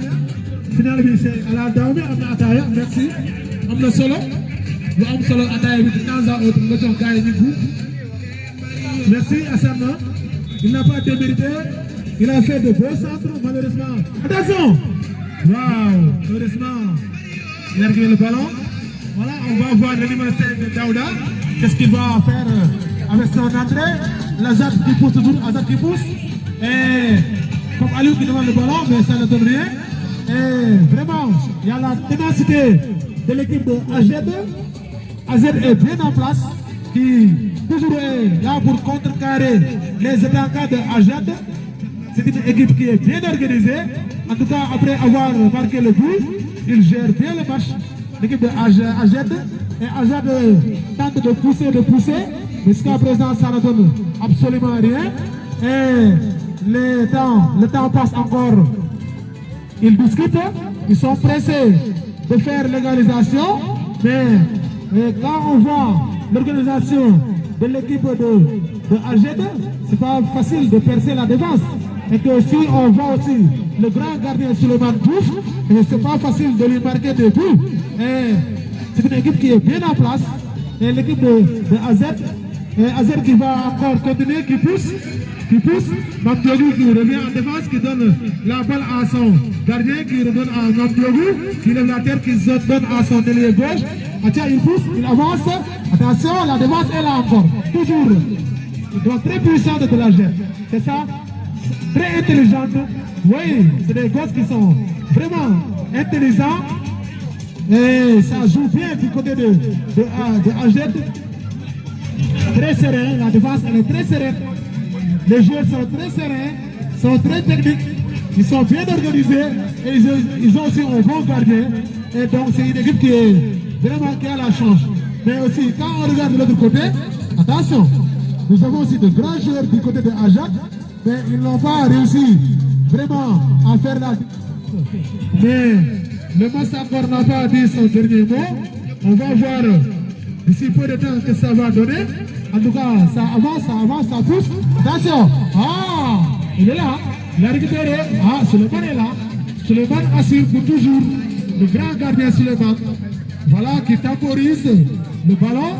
Speaker 2: Finalement, c'est à la Daoumi, Amna Ataya. Merci. Amna Solo. Nous avons Solo Ataya, de temps à autre, nous avons gagné. Merci Hassan. Il n'a pas démérité. Il a fait de beaux centres, malheureusement. Attention! Waouh! Malheureusement, il a réglé le ballon. Voilà, on va voir le numéro 5 de Daouda. Qu'est-ce qu'il va faire avec son entrée? L'Azad qui pousse toujours, Azad qui pousse. Et comme Aliou qui demande le ballon, mais ça ne donne rien. Et vraiment, il y a la ténacité de l'équipe de AZ. AZ est bien en place, qui toujours est là pour contrecarrer les attaquants de AZ. C'est une équipe qui est bien organisée. En tout cas, après avoir marqué le but, il gère bien le match. L'équipe de AZ. Et AZ tente de pousser. Mais jusqu'à présent, ça ne donne absolument rien. Et le temps passe encore. Ils discutent, ils sont pressés de faire l'égalisation. Mais quand on voit l'organisation de l'équipe de AZ, c'est pas facile de percer la défense. Et que si on voit aussi le grand gardien Suleiman Diouf, c'est pas facile de lui marquer des buts. C'est une équipe qui est bien en place. Et l'équipe de AZ, AZ qui va encore continuer, qui pousse. Mamdiogu qui revient en défense, qui donne la balle à son gardien, qui redonne à Mamdiogu, qui lève la terre, qui donne à son ailier gauche. Atia, il pousse, il avance. Attention, la défense est là encore. Toujours. Donc très puissante de l'AZ. C'est ça. Très intelligente. Oui, c'est des gosses qui sont vraiment intelligents. Et ça joue bien du côté de AZ. Très serein, la défense elle est très sereine. Les joueurs sont très sereins, sont très techniques, ils sont bien organisés et ils ont aussi un bon gardien. Et donc c'est une équipe qui est vraiment qui a la chance. Mais aussi quand on regarde de l'autre côté, attention, nous avons aussi de grands joueurs du côté de Ajax, mais ils n'ont pas réussi vraiment à faire la... Mais le match encore n'a pas dit son dernier mot. On va voir d'ici peu de temps que ça va donner. En tout cas, ça avance, ça pousse. Attention! Ah! Il est là. Il a récupéré. Ah, Suleiman est là. Suleiman assure pour toujours. Le grand gardien Suleiman. Voilà, qui temporise le ballon,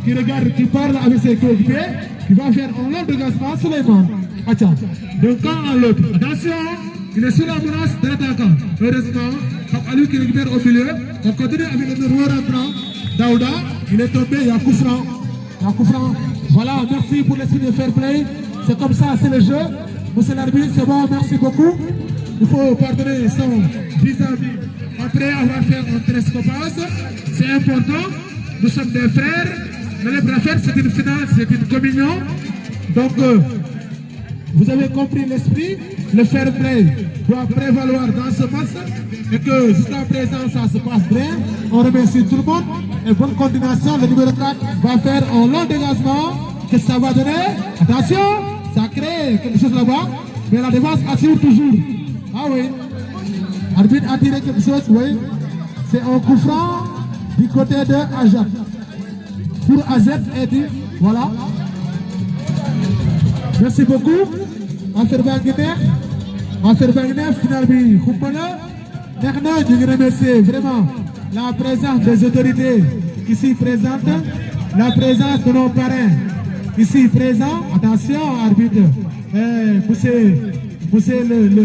Speaker 2: qui regarde, qui parle avec ses coéquipiers, qui va faire un long dégagement. Suleiman. Attends. Donc, quand à l'autre. Attention! Il est sous la menace de l'attaquant. Heureusement, comme Aliou qui récupère au milieu, on continue avec le nouveau rentrant. Daouda, il est tombé, il y a coup franc. Voilà, merci pour l'esprit de fair play. C'est comme ça, c'est le jeu. Monsieur l'arbitre, c'est bon, merci beaucoup. Il faut pardonner son vis-à-vis. Après avoir fait un télescopage, c'est important. Nous sommes des frères. Mais les frères, c'est une finale, c'est une communion. Donc, vous avez compris l'esprit. Le fair play doit prévaloir dans ce match. Et que jusqu'à présent, ça se passe bien. On remercie tout le monde. Et bonne continuation, le numéro 4 va faire un long dégagement. Qu'est-ce que ça va donner? Attention, ça crée quelque chose là-bas. Mais la défense assure toujours. Ah oui. Arbitre a tiré quelque chose, oui. C'est un coup franc du côté de Ajax. Pour AZ et dit, voilà. Merci beaucoup. Affaire Wagner, finalement, Maintenant, je veux remercier vraiment la présence des autorités ici présentes, la présence de nos parrains ici présents. Attention, arbitre,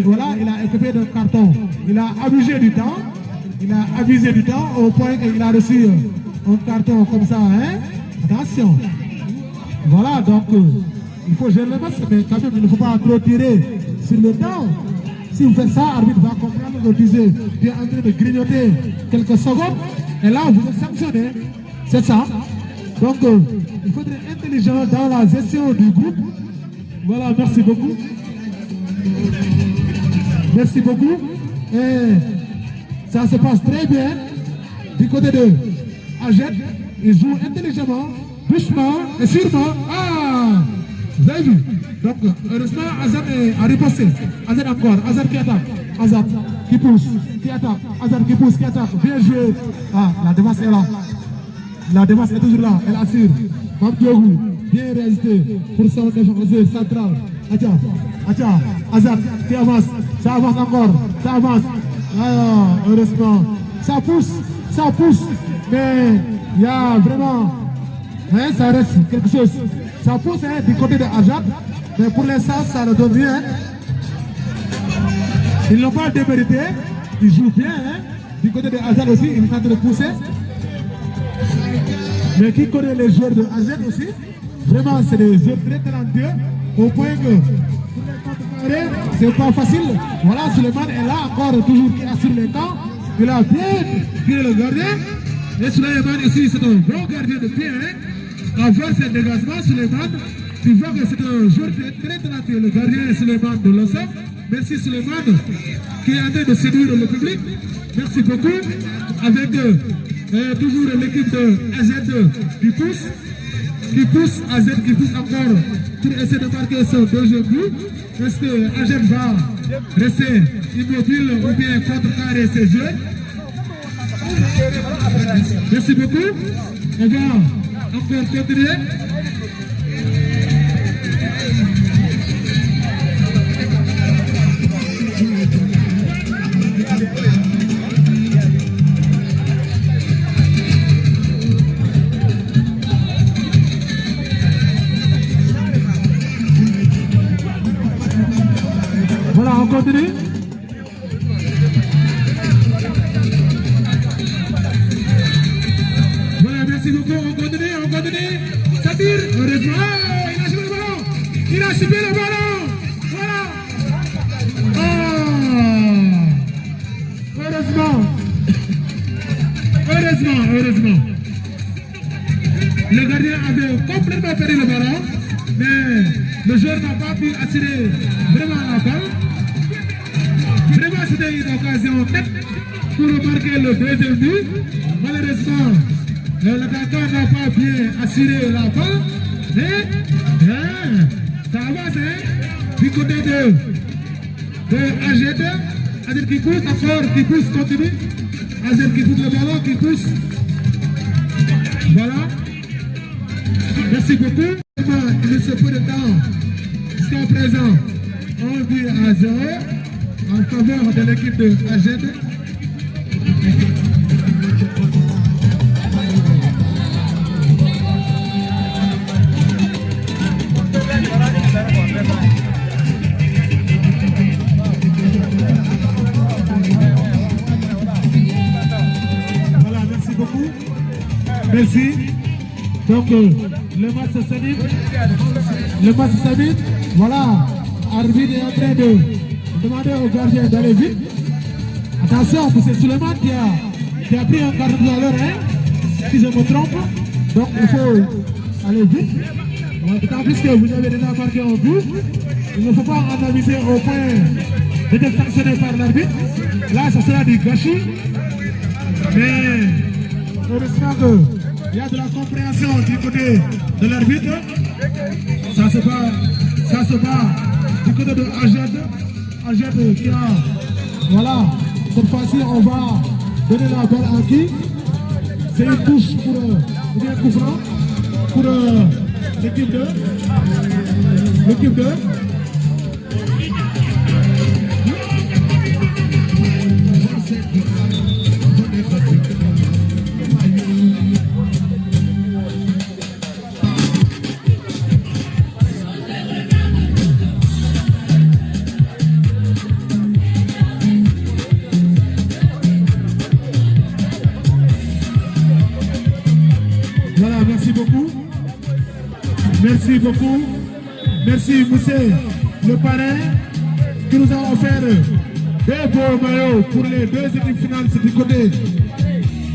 Speaker 2: voilà, il a équipé de carton. Il a abusé du temps. Au point qu'il a reçu un carton comme ça, hein? Attention. Voilà, donc il faut gérer le match, mais quand même il ne faut pas trop tirer sur le temps. Si vous faites ça, l'arbitre va comprendre que vous êtes en train de grignoter quelques secondes, et là vous êtes sanctionné. C'est ça. Donc il faut être intelligent dans la gestion du groupe. Voilà, merci beaucoup. Merci beaucoup. Et ça se passe très bien du côté de Ajet. Ils jouent intelligemment, doucement et sûrement. Ah, vous avez vu. Donc, heureusement, Azad a riposté. Azad encore. Azad qui attaque. Azad qui pousse, qui attaque. Azad qui pousse, qui attaque. Bien joué. Ah, la défense est là. La défense est toujours là. Elle assure. Mamdiogou, bien résisté pour son défenseur central. Atia, Azad qui avance. Ça avance encore. Ça avance. Ah, heureusement. Ça pousse. Mais il y a vraiment. Hein, ça reste quelque chose. Ça pousse hein, du côté de Ajat. Mais pour l'instant, ça ne donne rien. Ils n'ont pas démérité. Ils jouent bien. Hein. Du côté de Ajat aussi, ils sont en train de pousser. Mais qui connaît les joueurs de Ajat aussi? Vraiment, c'est des joueurs très talentueux. Au point que pour les c'est pas facile. Voilà, Suleiman est là encore, toujours qui assure les temps. Il a bien tiré le gardien. Et Suleiman aussi, c'est un bon gardien de pied. Hein. Avant ce dégagement, Suleiman, tu vois que c'est un joueur très talentueux. Le gardien Suleiman de l'Ossa. Merci Suleiman qui est en train de séduire le public. Merci beaucoup. Avec toujours l'équipe de AZ qui pousse AZ qui pousse encore pour essayer de marquer son deuxième but. Est-ce que AZ va rester immobile ou bien contrecarrer ses jeux? Merci beaucoup. On va encore continuer. Voilà, on continue. Voilà, merci beaucoup. On continue. Ça tire. Heureusement, il a chipé le ballon. Voilà. Heureusement. Le gardien avait complètement perdu le ballon, mais le joueur n'a pas pu attirer vraiment la balle. Vraiment, c'était une occasion pour marquer le deuxième but. Malheureusement, le gardien n'a pas bien assuré la balle. Mais ça avance du côté de AZ qui pousse, encore qui pousse, continue. AZ qui pousse le ballon, qui pousse. Voilà. Merci beaucoup. Il ne se peu de temps. Jusqu'à présent, on but à 0 en faveur de l'équipe de AZ. Voilà, merci beaucoup. Merci. Donc, le match s'anime. Voilà, arbitre est en train de demander au gardien d'aller vite. Attention, c'est Suleiman qui a pris un carton tout à l'heure, hein, si je me trompe. Donc, il faut aller vite. D'autant plus que vous avez déjà marqué un but. Il ne faut pas en aviser au point d'être sanctionné par l'arbitre. Là, ça sera du gâchis. Mais, heureusement qu'il y a de la compréhension du côté de l'arbitre. Ça se bat du côté de Ajed qui a, voilà, cette fois-ci on va donner la balle à qui? C'est une touche pour un coup franc pour l'équipe de Merci beaucoup. Merci, monsieur le parrain, qui nous a offert des beaux maillots pour les deux équipes finales du côté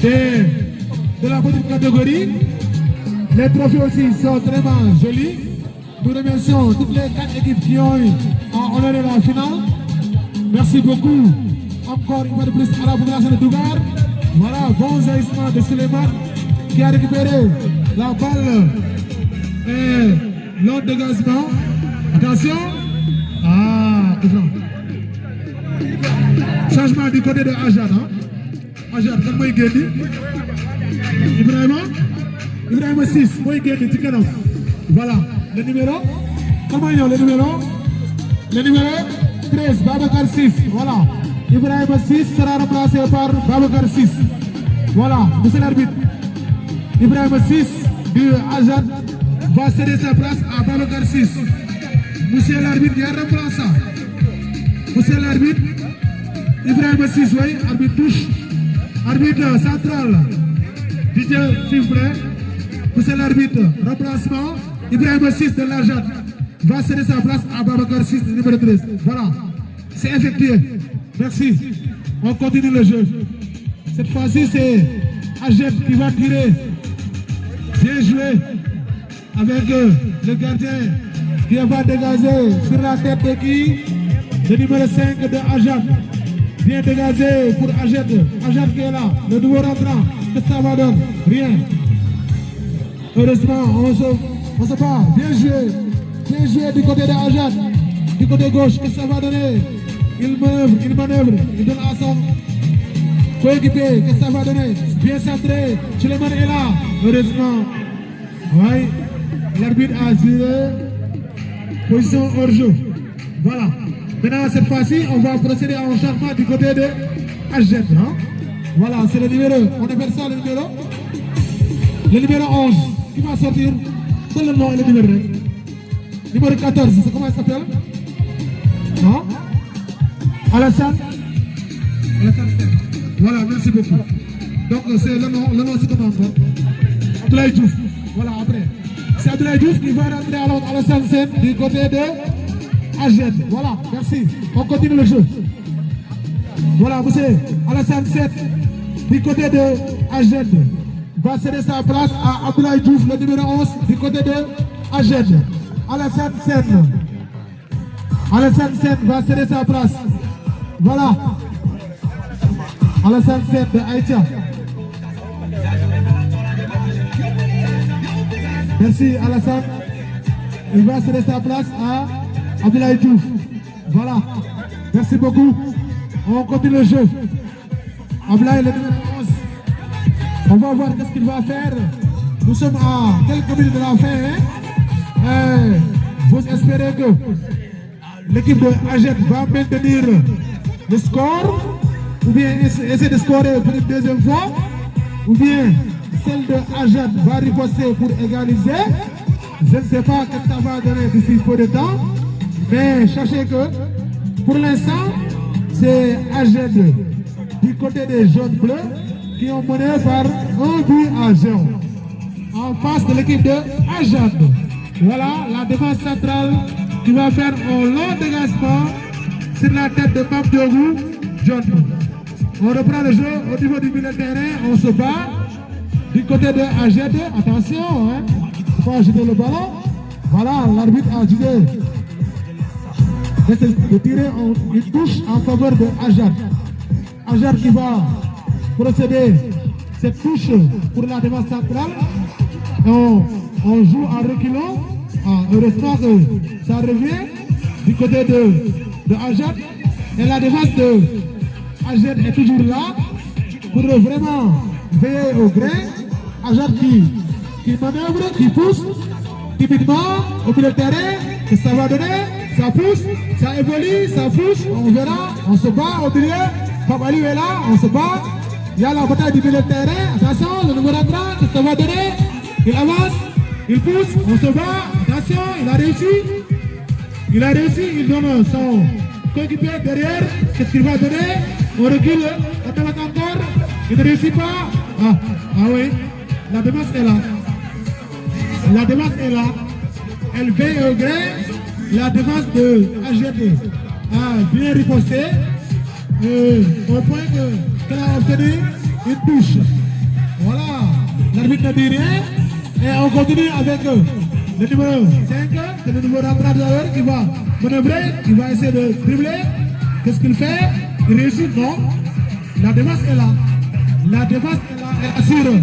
Speaker 2: de la petite catégorie. Les trophées aussi sont vraiment jolis. Nous remercions toutes les 4 équipes qui ont honoré la finale. Merci beaucoup encore une fois de plus à la population de Dougar. Voilà, bon jaillissement de Suleiman qui a récupéré la balle et l'autre dégagement. Attention. Ah, changement du côté de Ajad. Ajad, comment il gagne? Ibrahima 6, moi il gagne du canon. Voilà, le numéro. Comment il y a le numéro? Le numéro 13, Babacar 6. Voilà. Ibrahima 6 sera remplacé par Babacar 6. Voilà, monsieur l'arbitre. Ibrahima 6 du Ajad va céder sa place à Babacar 6. Monsieur l'arbitre, il y a un remplaçant. Monsieur l'arbitre, Ibrahima 6, oui, arbitre touche. Arbitre central. Didier, s'il vous plaît. Monsieur l'arbitre, remplacement. Ibrahima 6 de l'Ajad va céder sa place à Babacar 6, numéro 13. Voilà, c'est effectué. Merci. On continue le jeu. Cette fois-ci, c'est Ajad qui va tirer. Bien joué avec le gardien qui va dégager sur la tête de qui? Le numéro 5 de Ajad. Bien dégagé pour Ajad. Ajad qui est là. Le nouveau rentrant. Qu'est-ce que ça va donner? Rien. Heureusement, on se bat. Bien joué. Bien joué du côté de Ajad. Du côté gauche, qu'est-ce que ça va donner? Il manœuvre. Il donne à son coéquipier. Qu'est-ce que ça va donner? Bien centré. Suleiman est là. Heureusement. Oui. L'arbitre a tiré. Position hors jeu. Voilà. Maintenant, cette fois-ci, on va procéder à un changement du côté de Ajad. Voilà, c'est le numéro. On appelle ça le numéro. Le numéro 11. Qui va sortir? C'est le nom et le numéro. Numéro 14. C'est comment il s'appelle? Non? Alassane. Voilà, merci beaucoup. Donc, c'est le nom c'est comment encore? Abdoulaye Diouf. Voilà, après. C'est Abdoulaye Diouf qui va rentrer alors Alassane Sen du côté de Ajad. Voilà, merci. On continue le jeu. Voilà, monsieur Alassane Sen du côté de Ajad va céder sa place à Abdoulaye Diouf, le numéro 11 du côté de Ajad. Alassane Sen va céder sa place. Voilà. Alassane Sen de Aïtia. Merci Alassane. Il va céder sa place à Abdoulaye Diouf. Voilà. Merci beaucoup. On continue le jeu. Abdoulaye, le numéro 11. On va voir qu'est-ce qu'il va faire. Nous sommes à quelques minutes de la fin. Vous espérez que l'équipe de Ajad va maintenir le score, ou bien essayer de scorer pour une deuxième fois, ou bien celle de Ajad va riposter pour égaliser. Je ne sais pas ce que ça va donner d'ici peu de temps, mais sachez que pour l'instant, c'est Ajad du côté des jaunes bleus qui ont mené par 1-0 en face de l'équipe de Ajad. Voilà la défense centrale qui va faire un long dégagement sur la tête de Mabdogou John. On reprend le jeu au niveau du milieu de terrain, on se bat du côté de Ajad. Attention, il ne faut pas jeter le ballon. Voilà, l'arbitre a décidé de tirer une touche en faveur de Ajad. Ajad qui va procéder cette touche pour la défense centrale. On joue en reculant. Heureusement que ça revient du côté de Ajad. Et la défense de Ajad est toujours là pour vraiment veiller au grain. Ajad qui manœuvre, qui pousse typiquement au milieu de terrain. Que ça va donner, ça pousse, ça évolue, ça pousse. On verra, on se bat au milieu. Papali est là, on se bat. Il y a la bataille du milieu de terrain. Attention, le numéro 30, que ça va donner. Il avance, il pousse, on se bat. Attention, il a réussi, il donne son coéquipier derrière. Qu'est-ce qu'il va donner? On recule, on attaque encore. Il ne réussit pas. Ah oui, la défense est là. La défense est là. elle veille au grain. La défense de AGT a bien riposté au point qu'elle a obtenu une touche. Voilà, l'arbitre ne dit rien et on continue avec le numéro 5, c'est le nouveau remplaçant qui va manœuvrer, qui va essayer de dribbler. Qu'est-ce qu'il fait? Il réussit? Non. La défense est là. La défense est là, elle assure.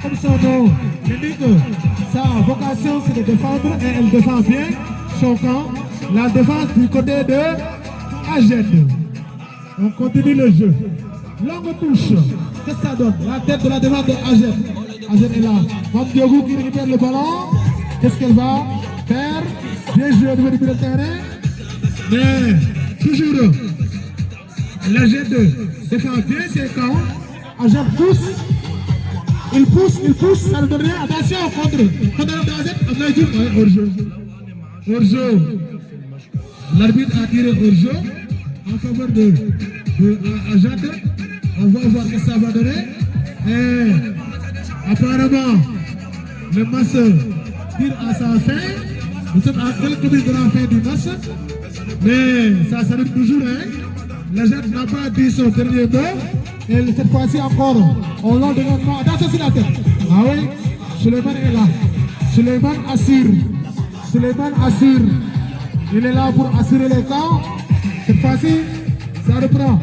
Speaker 2: Comme son nom l'indique, sa vocation c'est de défendre et elle défend bien son camp. La défense du côté de AGT. On continue le jeu. Longue touche. Qu'est-ce que ça donne? La tête de la défense de AGT. AGT est là. Mme Diogou qui récupère le ballon. Qu'est-ce qu'elle va faire? Bien joué au niveau du terrain. Mais toujours l'AGT défend bien ses camps. AGT pousse. Il pousse, ça ne donne rien. Attention, contre l'AGT, hors-jeu. Hors-jeu. L'arbitre a tiré hors-jeu en faveur de AGT. On va voir ce que ça va donner. Et apparemment, le match tire à sa fin. Nous sommes à quelques minutes de la fin du match. Mais ça s'arrête toujours. L'AGT n'a pas dit son dernier mot. Et cette fois-ci encore, on l'a donné. Attention sur la tête. Ah oui, Suleiman est là. Suleiman assure. Il est là pour assurer les camps. Cette fois-ci, ça reprend.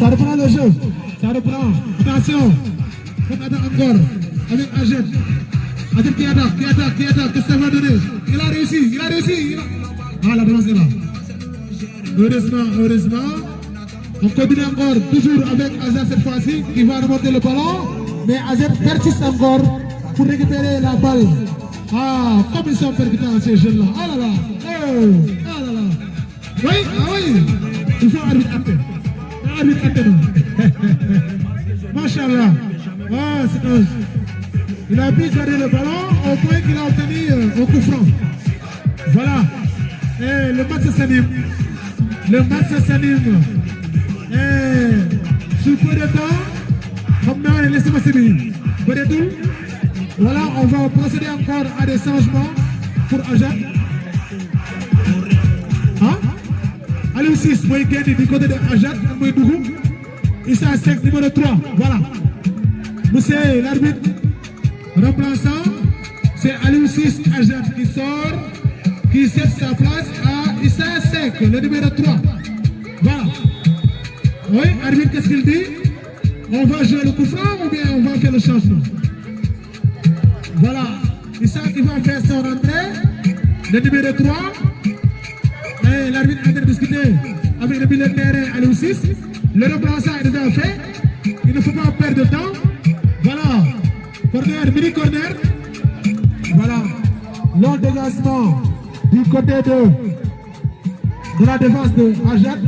Speaker 2: Ça reprend le jeu. Ça reprend. Attention. On attend encore. Avec AGT. AGT qui attaque. Qu'est-ce que ça va donner? Il a réussi. Ah, la défense est là. Heureusement. On continue encore, toujours avec AGT cette fois-ci, qui va remonter le ballon. Mais AGT persiste encore pour récupérer la balle. Ah, comme ils sont percutants ces jeunes-là. Ah là là. Oui. Il faut arbitrer. Machallah. Ah, c'est un... Il a pu garder le ballon au point qu'il a obtenu au coup franc. Voilà. Et le match s'anime. Et sous peu de temps, laissez-moi s'ébir. Voilà, on va procéder encore à des changements pour AGT. Aliou 6, moi gagné du côté de AGT, moi Dougou. Issa Seck, numéro 3, voilà. Monsieur l'arbitre remplaçant, c'est Aliou 6 AGT qui sort, qui cède sa place à Issa Seck, le numéro 3. Voilà. Oui, arbitre, qu'est-ce qu'il dit? On va jouer le coup franc ou bien on va faire le changement? Voilà. Issa qui va faire son entrée, le numéro 3. Et l'arbitre a discuté avec le milieu de terrain à Aliou 6. Le remplaçant est déjà fait. Il ne faut pas perdre de temps. Voilà. Corner, mini-corner. Voilà. Long dégagement du côté de la défense de AGT.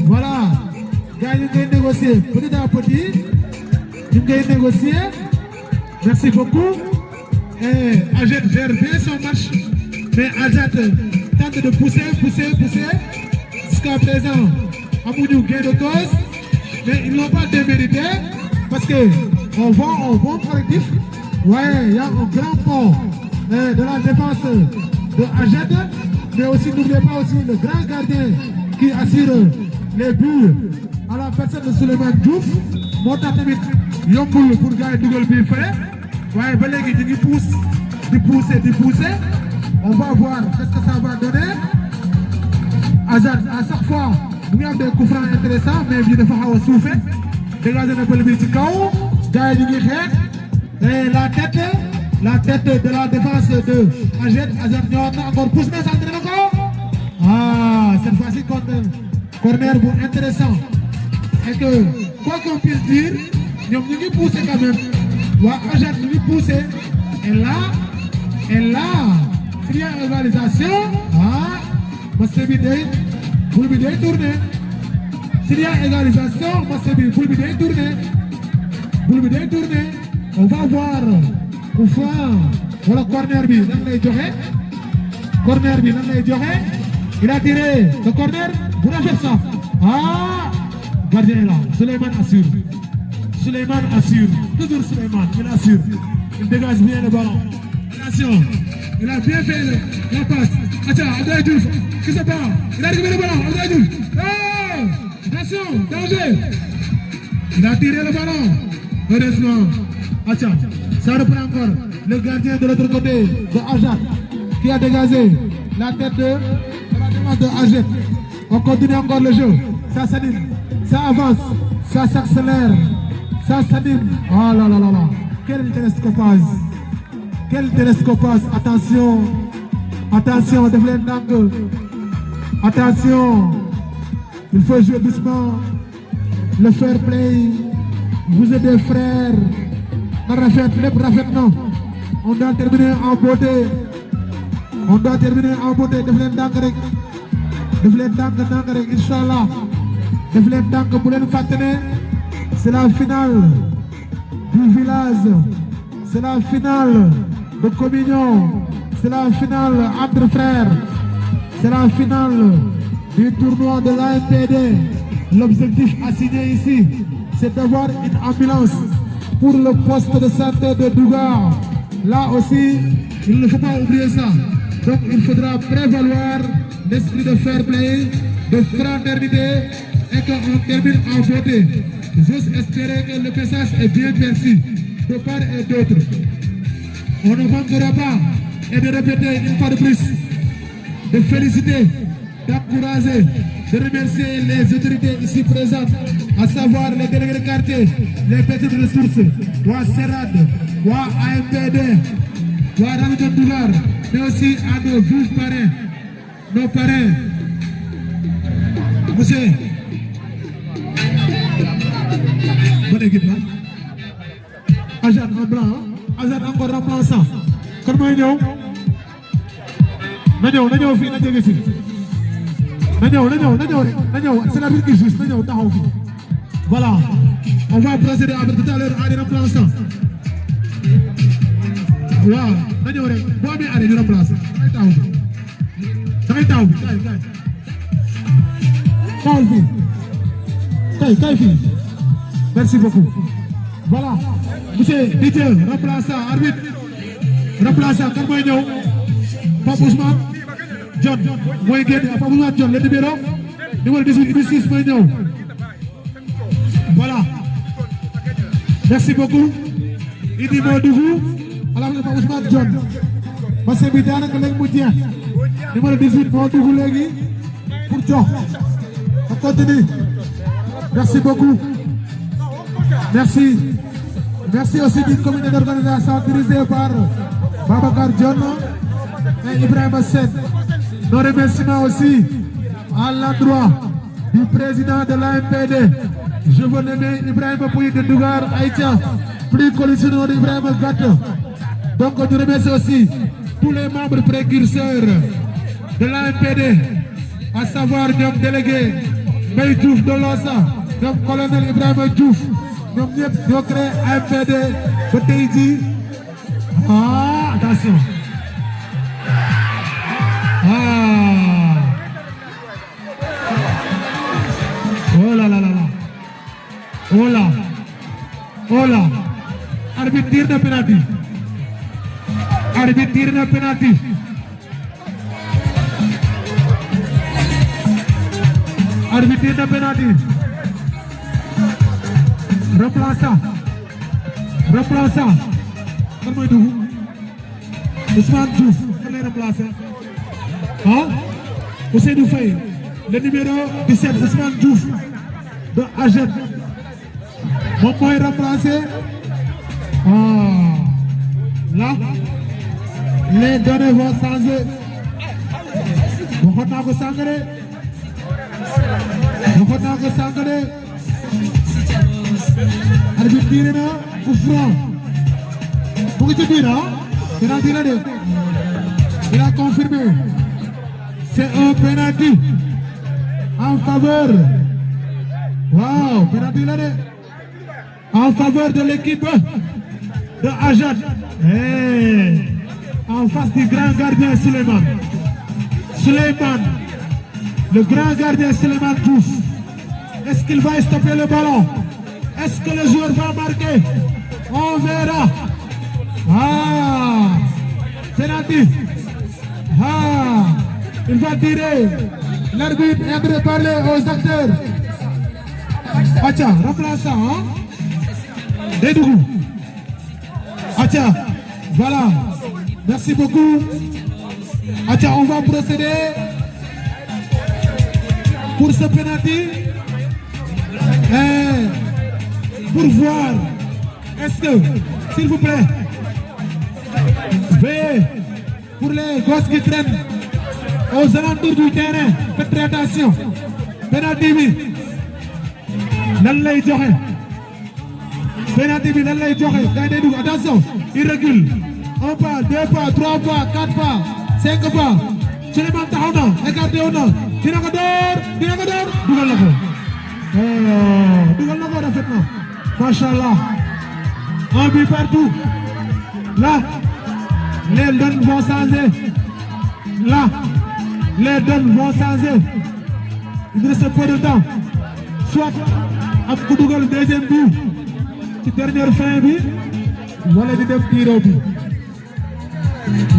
Speaker 2: Voilà. Gars, nous allons négocier petit à petit. Nous allons négocier. Merci beaucoup. Et AGT gère bien son match. Mais AGT tente de pousser. Jusqu'à présent, Amoudou gain de cause. Mais ils n'ont pas démérité. Parce qu'on voit un bon collectif. Ouais, il y a un grand pont de la défense de AGT. Mais aussi, n'oubliez pas aussi le grand gardien qui assure les buts à la personne de Suleiman Diouf. Moo tax tamit yombul pour gars yi dugal bii fële waaye ba léegi ñu ngi pousse di pousser. On va voir qu'est-ce que ça va donner. AGT à chaque fois mu ngi am des coups francs intéressants mais bii dafa xaw a suufe dégagé na bële bi ci kaw gars yi ñu ngi xeex et la tête de la défense de AGT ñëwaat na encore pousse na centré na ko. Ah, cette fois-ci corner bu intéressant et que quoi qu'on puisse dire ñoom ñu ngi poussé quand même waa AGT ñu ngi poussé et là s'il y a égalisation match bi day boule bi day tourner. S'il y a égalisation match bi boule bi day tourner. On va voir coup franc wala corner bi nan lay joxe. Il a tiré le corner. Vous avez ça. Ah, gardien est là. Suleiman assure. Toujours Suleiman, il assure. Il dégage bien le ballon. Attention, il a bien fait la passe. Attention, Abdoulaye Diouf, qui se part. Il a récupéré le ballon, Abdoulaye Diouf. Oh! Attention, danger. Il a tiré le ballon. Heureusement. Attention, ça reprend encore. Le gardien de l'autre côté de Ajax qui a dégagé la tête de Ajax. On continue encore le jeu. Ça s'anime, ça avance, ça s'accélère, ça s'anime. Oh là là là là. Quel télescopage. Quel télescopage. Attention. Attention, attention. Il faut jouer doucement. Le fair play. Vous êtes des frères. Non. On doit terminer en beauté. On doit terminer en beauté. Inch'Allah. C'est la finale du village. C'est la finale de communion. C'est la finale entre frères. C'est la finale du tournoi de l'AMPD. L'objectif assigné ici, c'est d'avoir une ambulance pour le poste de santé de Dougar. Là aussi, il ne faut pas oublier ça. Donc il faudra prévaloir l'esprit de fair play, de fraternité et qu'on termine en beauté. J'ose espérer que le message est bien perçu de part et d'autre. On ne manquera pas et de répéter une fois de plus, de féliciter, d'encourager, de remercier les autorités ici présentes, à savoir les délégués de quartier, les petites ressources, Wa Serad, Wa AMPD, Wa Ramito Dougar, mais aussi à nos vieux parrains, nos parrains. Monsieur, bonne équipe là. Ajax en blanc, Ajax encore remplaçant. Comment il est? Nañoo fii na jege si. Nañoo, c'est la ville qui juste, nañoo taxaw fii. Voilà, on va procéder avec tout à l'heure à des remplaçants. Waaw, nañoo rek boo amee arrêt di remplacer. Dangay taxaw fii, kay. Taxawal fii. Kay fii. Merci beaucoup. Voilà, monsieur Didier, remplaçant, arbitre. Remplaçant, kan mooy ñëw? Pape Ousmane John mooy génn Pape Ousmane John le numéro 18 mooy ñëw. Voilà, merci beaucoup. Idi moo dugg ala Pape Ousmane John parce que bi daanaka léegi mu jeex. Numéro 18 moo dugg léegi pour jox. On continue. Merci beaucoup. Merci aussi du comité d'organisation dirigé par Babacar John et Ibrahima Sen. Nos remerciements aussi à l'endroit du président de l'AMPD. Je veux nommer Ibrahima Pouy de Dougar Aïtia, plus connu sous le nom d'Ibrahima Gato. Donc je remercie aussi tous les membres précurseurs de l'AMPD, à savoir ñoom délégué Mbaye Diouf de Lossa, ñoom colonel Ibrahima Diouf, ñoom ñëpp ñoo créé AMPD ba tey jii. Ah, attention. Ah. Oh là là là là. Oh là. Oh là. Arbitre tire na penalty. Arbitre tire na penalty. Arbitre tire na penalty. Remplaçant. Kan mooy dugg? Ousmane Diouf kan lay remplacer? Ah? Ousseynou Faye, le numéro 17, Ousmane Diouf de Ajax. Moom mooy remplacer. Ah. Là, les données vont changer. Waxoon naa ko sànq de. Arbitre tiré na coup franc. Mu ngi ci biir penalty la de. Il a confirmé. C'est un penalty en faveur. Wow, penalty la de. En faveur de l'équipe de Ajax. En face du grand gardien Souleymane. Le grand gardien Souleymane Diouf. Est-ce qu'il va stopper le ballon? Est-ce que le joueur va marquer? On verra. Ah, penalty. Ah, il va tirer. L'arbitre est en train de parler aux acteurs. Acha, remplaçant, hein? Dédougou. Acha, voilà. Merci beaucoup. Acha, on va procéder pour ce penalty. Pour voir, est-ce que, s'il vous plaît, veuillez, pour les gosses qui traînent aux alentours du terrain, faites très attention. Penalty bi lan lay joxe. Penalty bi lan lay joxe. Day dugg, attention, il recule. 1 pas, 2 pas, 3 pas, 4 pas, 5 pas. Souleymane taxaw na, écarté wu na. Dina ko door, dugal na ko. Dugal na ko rafet na. Machallah. Un but partout. Là, les donnes vont changer. Là, les donnes vont changer. Il reste peu de temps. Soit am ku dugal deuxième but ci dernière fin bi wala di def tiro bi.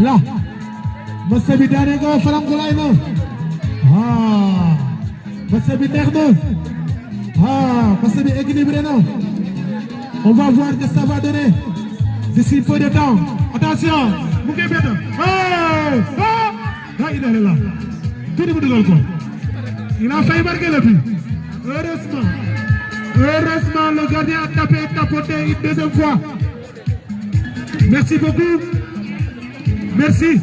Speaker 2: Là, match bi daane ko faram-gulaay na. Match bi neex na. Match bi équilibré na. On va voir ce que ça va donner d'ici peu de temps. Attention, mu ngi bett. La ilaha illallah. Tuuti mu dugal ko. Il a failli marquer le but. Heureusement, le gardien a tapoté une deuxième fois. Merci beaucoup. Merci.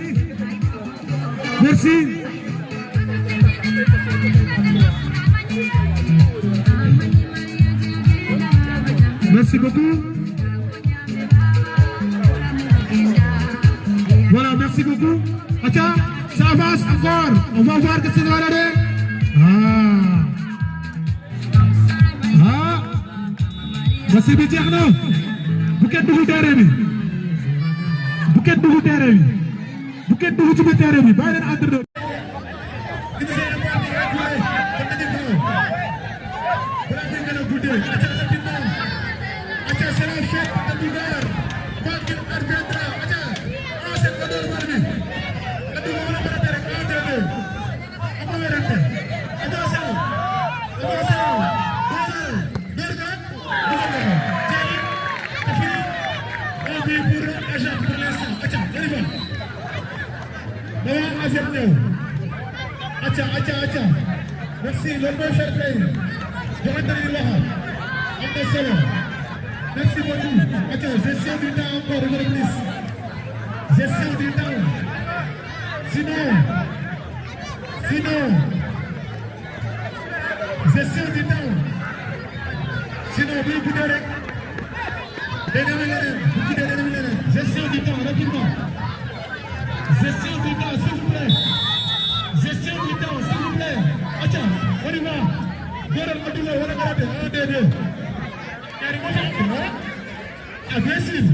Speaker 2: Merci beaucoup. Voilà, merci beaucoup. Attends, ça avance encore. On va voir que c'est dans l'arrêt. Masih bi jeex na. Bu kenn dugg terrain bi. Bu kenn dugg terrain bi. Bu kenn dugg ci biir terrain bi. Bàyyi leen entraîneur. Acha. Merci, le bon fair play. Merci beaucoup. Acha, gestion du temps encore, une reprise. Gestion du temps. Sinon. Gestion du temps. Sinon, vous pouvez rek. Gestion du temps, rapidement. Gestion du temps, s'il vous plaît. Gestion du temps, s'il vous plaît. Acha, on y va. Un, deux, deux. Agressif.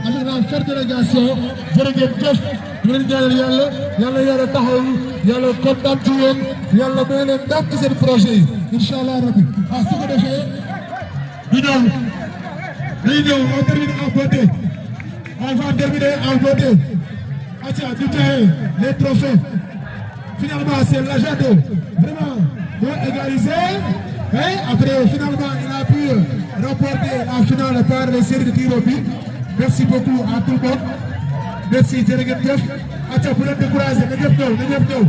Speaker 2: avec la forte délégation jërëjëf jëf ñu leen ñaanal yàlla yàlla taxaw yàlla kontaan ci yéen yàlla may leen ndam ci seen projet yi incha allah rabbi su ko defee ñu ñëw on termine en beauté on va terminer en beauté du terrain les trophées finalement c'est l'agent vraiment pour égaliser et après finalement il a pu remporter la finale par les séries de tirs au but. Merci beaucoup à tout le monde. Merci jërëjëf jëf. Acha bu leen décourager na ñëpp ñëw.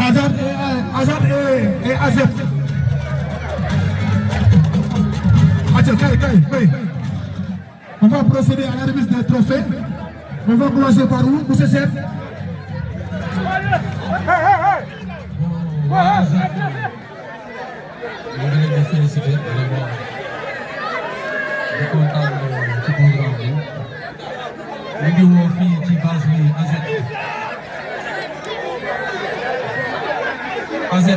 Speaker 2: Azad et Azet. Acha kay. On va procéder à la remise des trophées. On va commencer par où, monsieur Seck?
Speaker 3: Je voudrais vous féliciter vraiment di kontaan ci programme bi ñu ngi woo fii ci base bi AZ.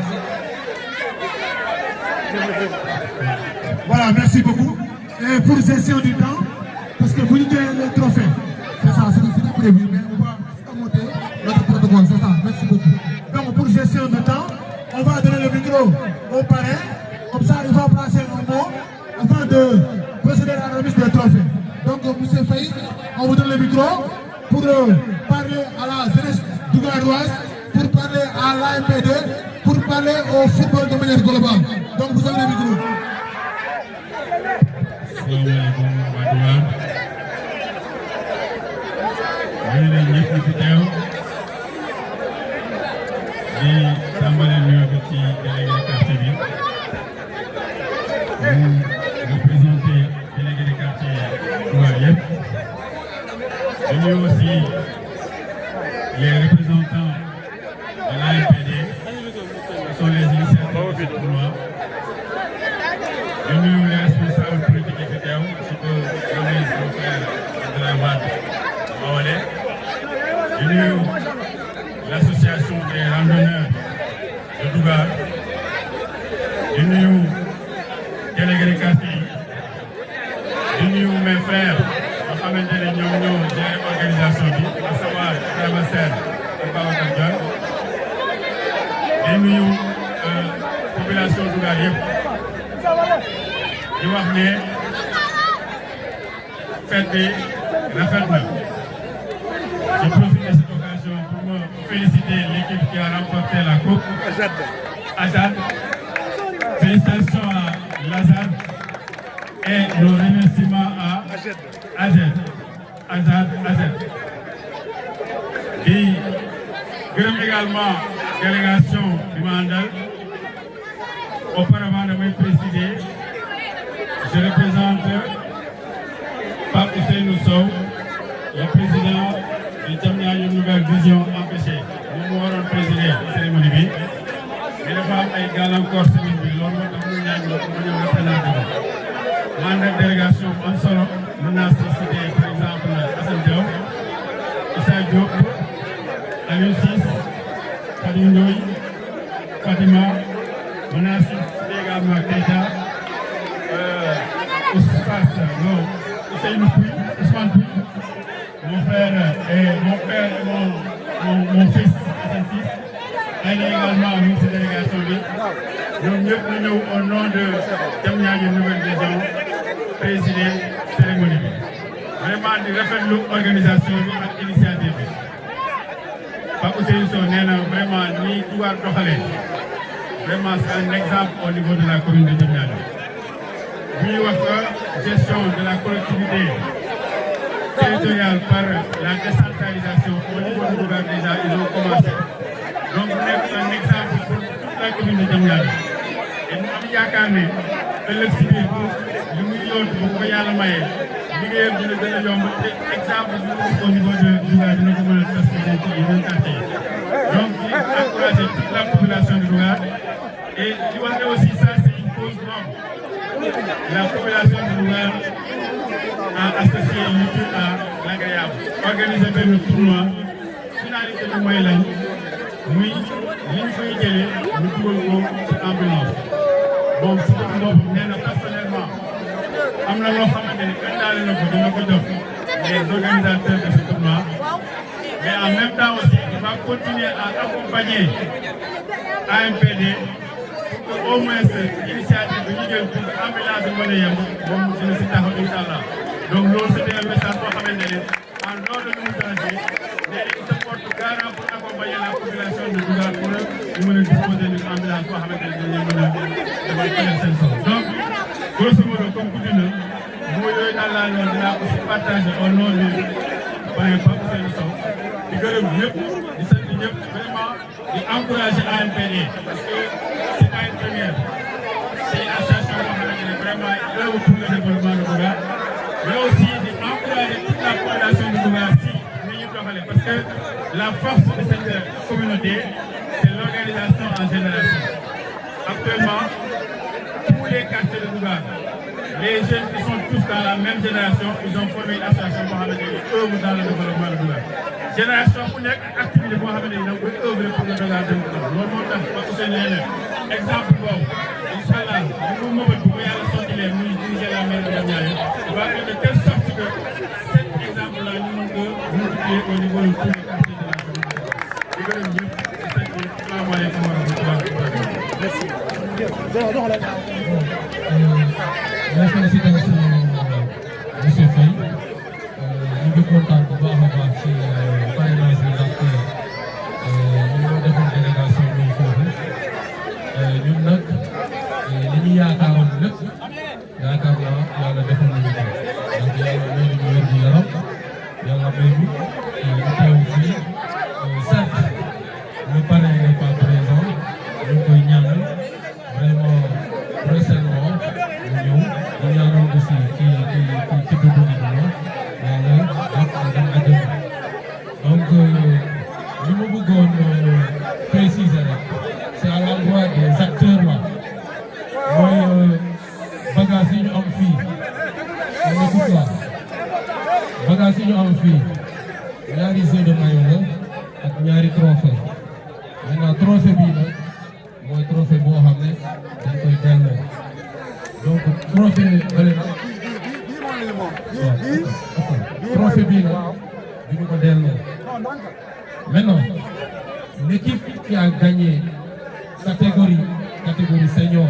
Speaker 2: Voilà, merci beaucoup. Et pour gestion du temps, parce que vous nous donnez les trophées, c'est ça, c'est prévu, mais on va monter notre protocole, c'est ça, merci beaucoup. Donc pour gestion de temps, on va donner le micro au parrain, comme ça il va placer un mot afin de procéder à la remise des trophées. Donc monsieur Faye, on vous donne le micro pour parler à la jeunesse dougaroise, pour parler à l'AMPD, pour parler au football de manière globale. Donc vous avez le micro.
Speaker 4: Asalaamaaleykum waa Dougar ñu ngi leen ñëpp ñu fi teew di tàmbale nuyoo bi ci délégué de quartier bi ñu représenté délégué de quartier Dougar yëpp di nuyu aussi les représentants de l'AMPD qui sont les initiateurs de ce tournoi. di nuyu les responsables politiques yi fi teew surtout le ministre mon frère Abdoulaye Wade Bawolé di nuyu l'association des randonneurs de Dougar di nuyu délégué de quartier di nuyu mes frères yoo xamante ne ñoom ñoo géré organisation bi à savoir Ibrahima Sène ak Babacar Dione di nuyu population Dougar yëpp. di wax ne fête bi rafet na je profite de cette occasion pour me féliciter l'équipe qui a remporté la coupe AJAD félicitations à Lazare et nos remerciements à Azad. Et également délégation du Mandal. Auparavant de me présider, je représente Pape Ousseynou Sow, le président de Diamniadio Nouvelle Vision empêché. Nous allons présider la cérémonie. Mais les femmes également encore semaine bi loolu moo tax ñu ñaan ñu ko ñëw représenté mandat délégation am solo mën naa si citer par exemple Assane Diaw, Issa Diop, Aliou Ciss, Khady Ndoye, Fatima, mën naa si citer également Keita, Ousseynou Pouy, Ousmane Pouy, mon frère et mon fils Assane Ciss. Elle est également ministre de la délégation bi ñoom ñëpp ñu ñëw au nom de Diamniadio Nouvelle Vision présider cérémonie bi vraiment di rafetlu organisation bi ak initiative bi Pape Ousseynou Sow nee na vraiment ni ci war doxalee vraiment c'est un exemple au niveau de la commune de Diamniadio bu ñuy wax gestion de la collectivité territoriale par la décentralisation au niveau du gouvernement déjà ils ont commencé. Donc, vous êtes un exemple pour toute la commune de Diamniadio. Et nous avons yaakaar ne ëllëg si biir li muy yóotu bu ko yàlla mayee liggéeyam dina gën a yomb te exemple bi au niveau de Louga dina ko mën a transférer ci yeneen quartier donc di encourager toute la population de Louga et di wax ne aussi ça c'est une cause noble. La population de Louga a associé l'utile à l'agréable. Organiser benn tournoi finalité bi mooy lañ. muy li ñu fay jëlee ñu dugal ko ci ambulance moom si boppam boobu nee na personnellement am na loo xamante ni indaale na ko dina ko jox les organisateurs de ce tournoi mais en même temps aussi il va continuer à accompagner AMPD pour que au moins initiative bi ñu jël pour que ambulance bi mën a yem moom dina si taxaw incha allah donc loolu c'était un message boo xamante ne en dehors de l'administration mais il se porte garant pour accompagner la population de Louga pour ñu mën a disposer d'une ambulance boo xamante ne dañuy mën a defal keneen seen soxla donc grosso modo comme guddi na moo yooyu daal laa ñëw dinaa ko si partager au nom du Pape Ousseynou Sow di gërëm ñëpp di sant ñëpp vraiment di encourager AMPD parce que c'est pas une première c'est une association boo xamante ne vraiment œuvre pour le développement de Louga mais aussi di encourager toute la population de Louga si parce que la force de cette communauté, c'est l'organisation en génération. Actuellement, tous les quartiers de Louga, les jeunes qui sont tous dans la même génération, ils ont formé une association pour œuvre dans le développement de Louga. Génération pour les activités pour œuvre pour le développement de Louga. Exemple pour Inch'Allah, nous pouvons sortir les ministres, diriger la mairie de Diamniadio. Il va faire de telle sorte que cet exemple-là, nous au niveau de tous les quartiers de la commune.
Speaker 3: La félicitation monsieur Faye ñu ngi kontaan bu baax a baax ci parrainage bi ndaxte ñu ngi defoon délégation bi foofu ñun nag li ñu yaakaaroon lépp yaakaar naa yàlla defal nañu ko donc yàlla may ñu wér gu yaram yàlla may ñu teew fii certes le parrain n'est pas présent ñu koy ñaanal vraiment prochainement ñu ñëw ñu ñaanal aussi ci dundu gi yàlla ak dem àjjana donc li ma bëggoon préciser rek c'est à l'endroit des acteurs là mooy bagage yi ñu am fii on écoute là bagage yi ñu am fii ñaari jeu de maillot la ak ñaari trophée maintenant trophée bii nag mooy trophée boo xam ne dañ koy delloo donc trophée bële nag waaw trophée bii nag duñu ko delloo maintenant l'équipe qui a gagné catégorie senior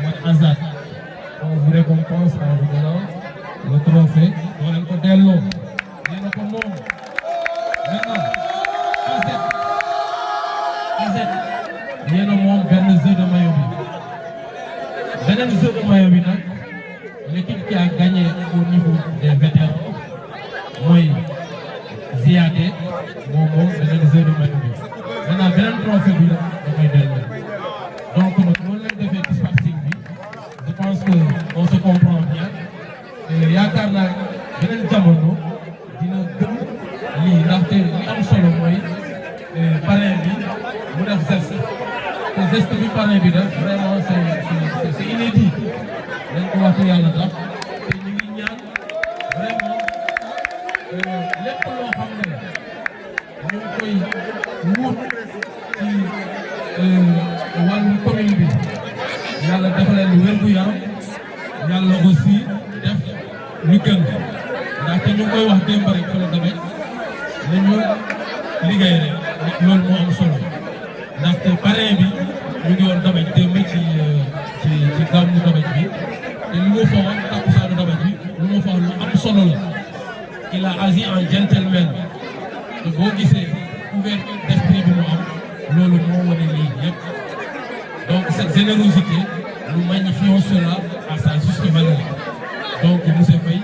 Speaker 3: mooy Azad on vous récompense en vous donnant le trophée doo leen ko delloo yéen a ko moom maintenant AZ yéen a moom benn jeu de maillot bi beneen jeu de maillot bi nag l'équipe qui a gagné au niveau des vétérans mooy Ziadé moom beneen jeu de maillot bi maintenant beneen trophée bi la da koy dellu donc nag loolu lañ defee dispatching bi je pense que on se comprend bien yaakaar naa beneen jamono dina gën lii ndaxte li am solo mooy parrain bi mu def geste bi parrain bi def vraiment c'est inédit dañ ko wax yàlla tax te ñu ngi ñaan vraiment lépp loo xam ne ñu ngi koy wut ci wàllum commune bi yàlla def leen wér-gu-yaram yàlla aussi def lu gën ndaxte ñu ngi koy wax démb rek solo tamit nañu liggéey rek loolu moo am solo ndaxte parrain bi ñu ngi woon tamit démb ci gàmmu tamit bi te lu ma fa wax takkusaanu tamit bi lu ma fa wax lu am solo la il a agi en gentleman te boo gisee ouverture d'esprit bi mu am loolu moo wane lii yëpp donc cette générosité nous magnifions cela à sa juste valeur donc monsieur Faye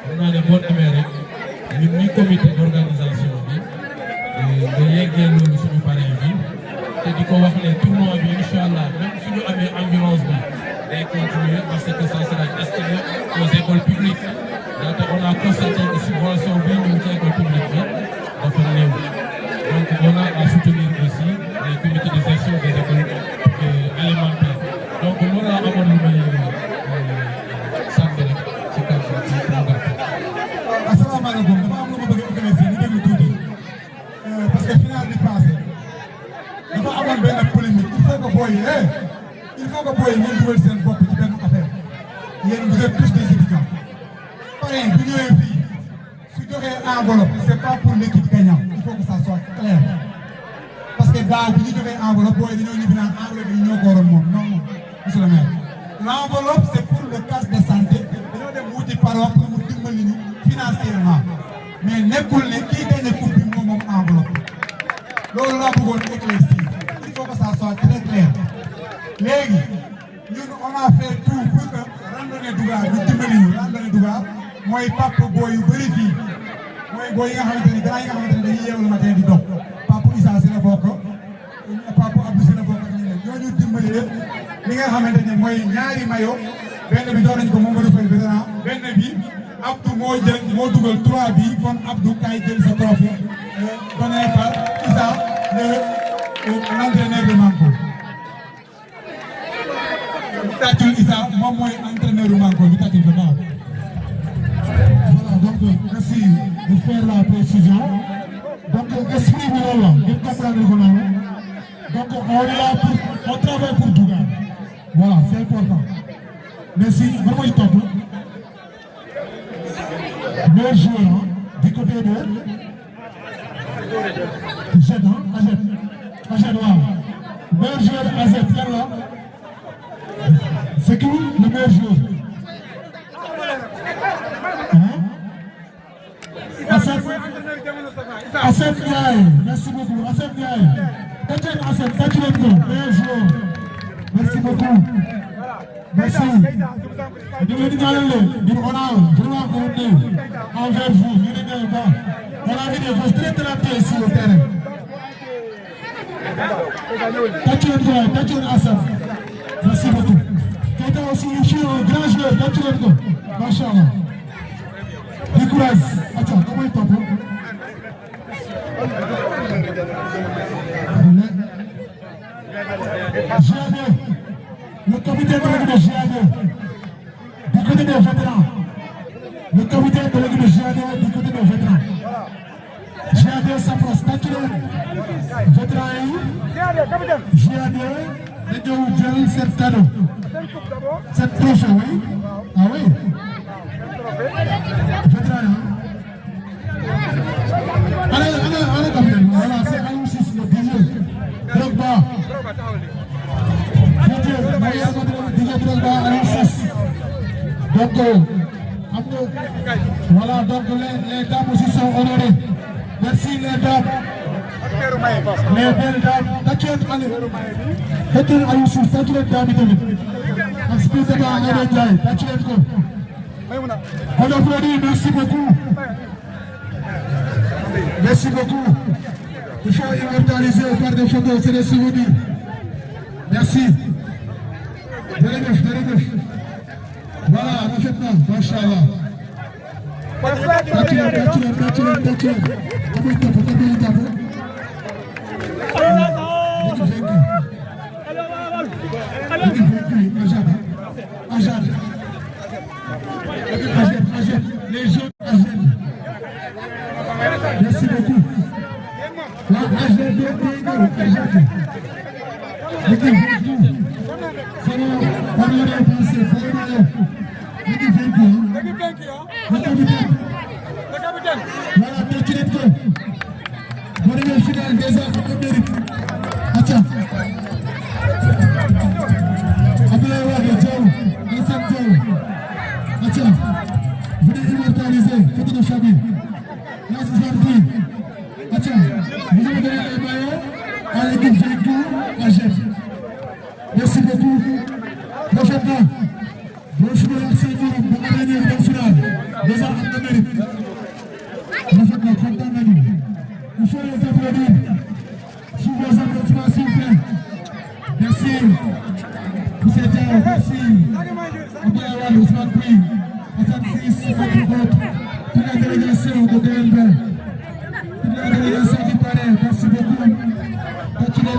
Speaker 3: xam naa ne boo demee rek ñun ñi comité d'organisation bi nga yeggee loolu suñu parrain bi te di ko wax ne tournoi bi incha allah même suñu amee ambulance bi day continuer parce que ça sera destiné aux écoles publiques ndaxte on a constaté que subvention bi ñu ci école publique bi dafa néew donc on a à soutenir aussi les comités de gestion des écoles élémentaires donc loolu laa amoon lu may sant rek ci kàddu ci programme.
Speaker 2: asalaamaaleykum dafa am lu ma bëgg a organiser ñu déglu tuuti parce que final bi passé dafa amoon benn polémique il faut que booy ngeen dugal seen bopp ci benn affaire yéen vous êtes tous des étudiants parrain bu ñëwee fii su joxee enveloppe c'est pas pour l'équipe gagnante il faut que ça soit clair parce que daaw bu ñu joxee enveloppe booy dañoo ñibbi naan enveloppe yi ñoo ko waroon moom non non monsieur le maire l'enveloppe c'est pour le case de santé dañoo dem wuti parole pour mu dimbali ñu financièrement mais nekkul ne kii gagné coupe bi moom enveloppe loolu laa bëggoon éclaircir il faut que ça soit très clair léegi ñun on a fait tout pour que randonnée Dougar ñu dimbali ñu randonnée Dougar mooy papa booy yu bëri fii mooy booy yi nga xamante ni gars yi nga xamante ni dañuy yeewu le matin di dox papa Issa si la bokk papa Abdou si la bokk ak ñeneen ñooñu dimbali leen li nga xamante ni mooy ñaari mayo benn bi doon nañ ko Mamadou Faye vétéran benn bi Abdou moo dugal 3 bi kon Abdou kay jël sa trophée donné par Issa l'entraîneur de Manko tàccul Issa moom mooy entraîneur de Manko ñu tàccul ko baax voilà donc merci de faire la précision donc esprit bi loolu la ngeen comprendre ko noonu donc on est là pour on travaille pour Dougar voilà c'est important merci ba mooy topp meilleur joueur du côté de Aged waaw meilleur joueur Aged kan la c'est qui le meilleur joueur Assef Ndiaye merci beaucoup Assef Ndiaye tàcc Assef tàcc leen ko meilleur joueur merci beaucoup merci ñu ngi ñaanal leen ñun on a vraiment compté envers vous ñu ngi leen baax on a vu des choses très talentueuses sur le terrain tàcc leen ko tàcc leen Assef merci beaucoup Keita aussi il est un grand joueur tàcc leen ko macha allah du courage attends comment il topp GAD le capitaine de l'équipe de GAD du côté des vétérans le capitaine de l'équipe de GAD du côté des vétérans GAD s'approche tàcc leen vétérans yi GAD dañoo jël seen cadeau seen trophée oui ah oui vétérans yi allez capitaine voilà c'est Aliou Ciss le DJ Drogba DJ Drogba Aliou Ciss donc voilà donc les dames aussi sont honorées merci les dames les belles dames tàcc leen Aliou Ciss tàcc leen dames yi tamit ak spécial Aïda Ndiaye tàcc leen ko. On applaudit, merci beaucoup. Merci beaucoup. Il faut immortaliser par des photos, c'est des souvenirs. Merci. Jërëjëf. Voilà, rafet na, macha Allah. Tàcc leen. Amuy topp. Les jeunes Agène. Merci beaucoup. La Agène venez immortaliser photo de famille. Là, c'est ça le prix. Vous allez donner les maillots à l'équipe véhicule Agène. Merci beaucoup. Prochainement, bon chemin à Saint-Denis pour venir en finale. Déjà en Amérique. Prochainement, content de nous. Il faut les applaudir. Sous vos applaudissements, s'il vous plaît. Merci. Pour cette heure, merci. On va avoir le smart prix. Toute la délégation de DLB, toute la délégation du palais, merci beaucoup. Continuez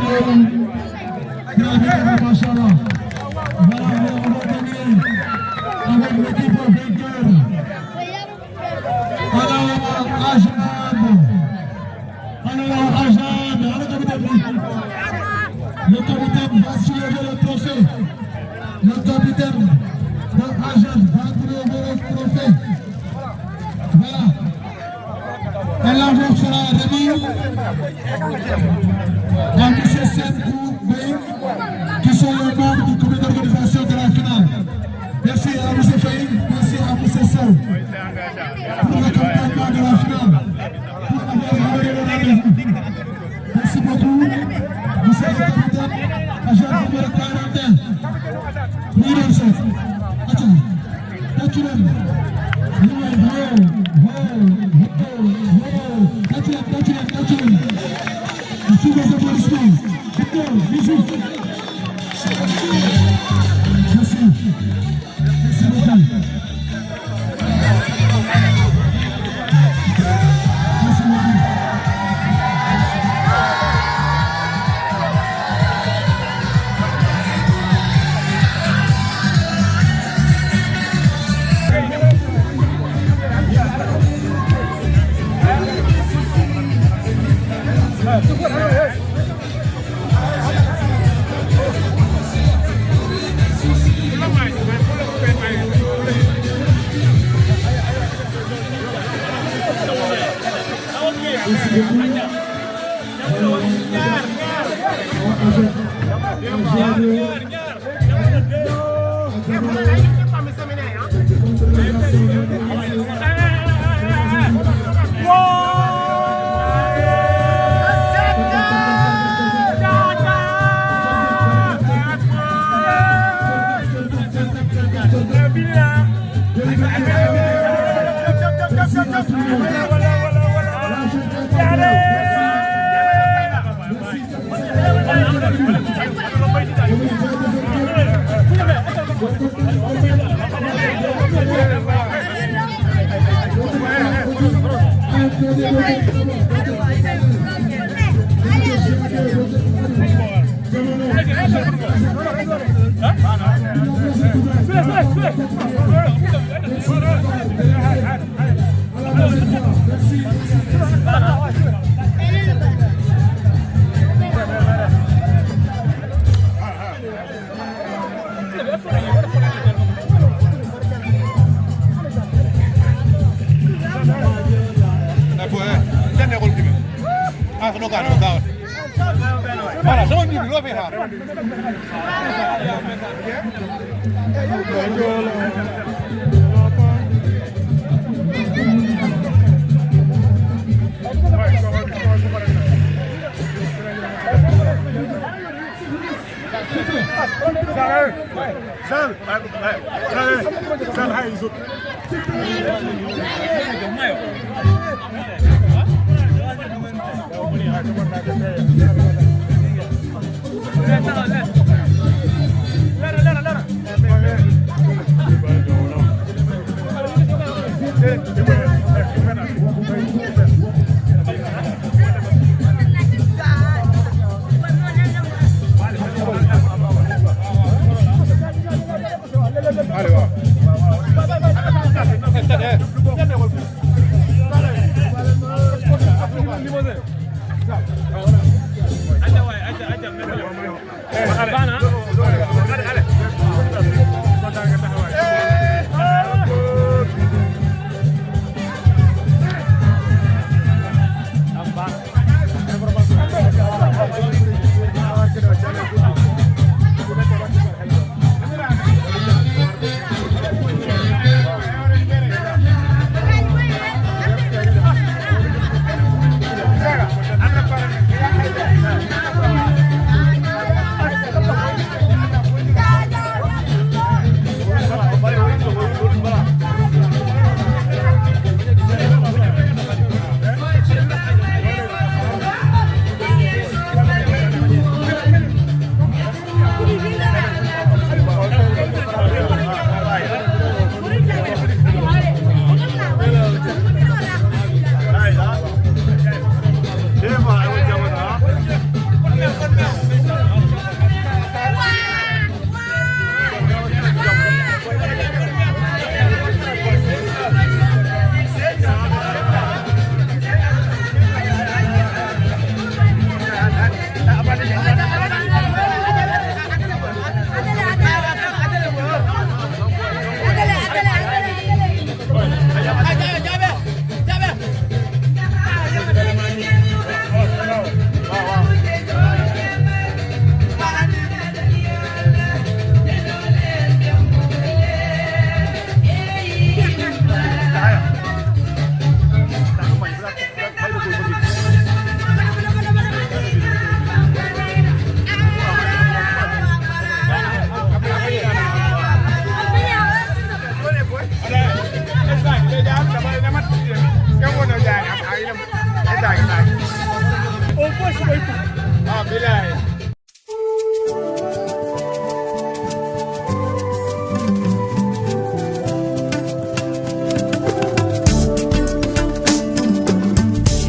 Speaker 2: le machallah. Voilà, on va gagner avec l'équipe vainqueur. Alors, Ajad, le capitaine va soulever le trophée. Le capitaine de Ajad va soulever le trophée. Voilà. Et l'argent sera remis à M. Sekou Bey, qui sont les membres du comité d'organisation de la finale. Merci à M. Faye, merci à M. Sow pour l'accompagnement de la finale, pour avoir envoyé le rendez-vous. Merci beaucoup, M. le capitaine, agent numéro 41.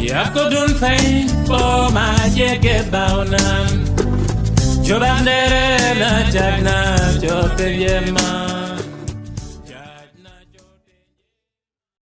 Speaker 5: Yakodun fay po ma jege baunan Jobandere la jagna jope yema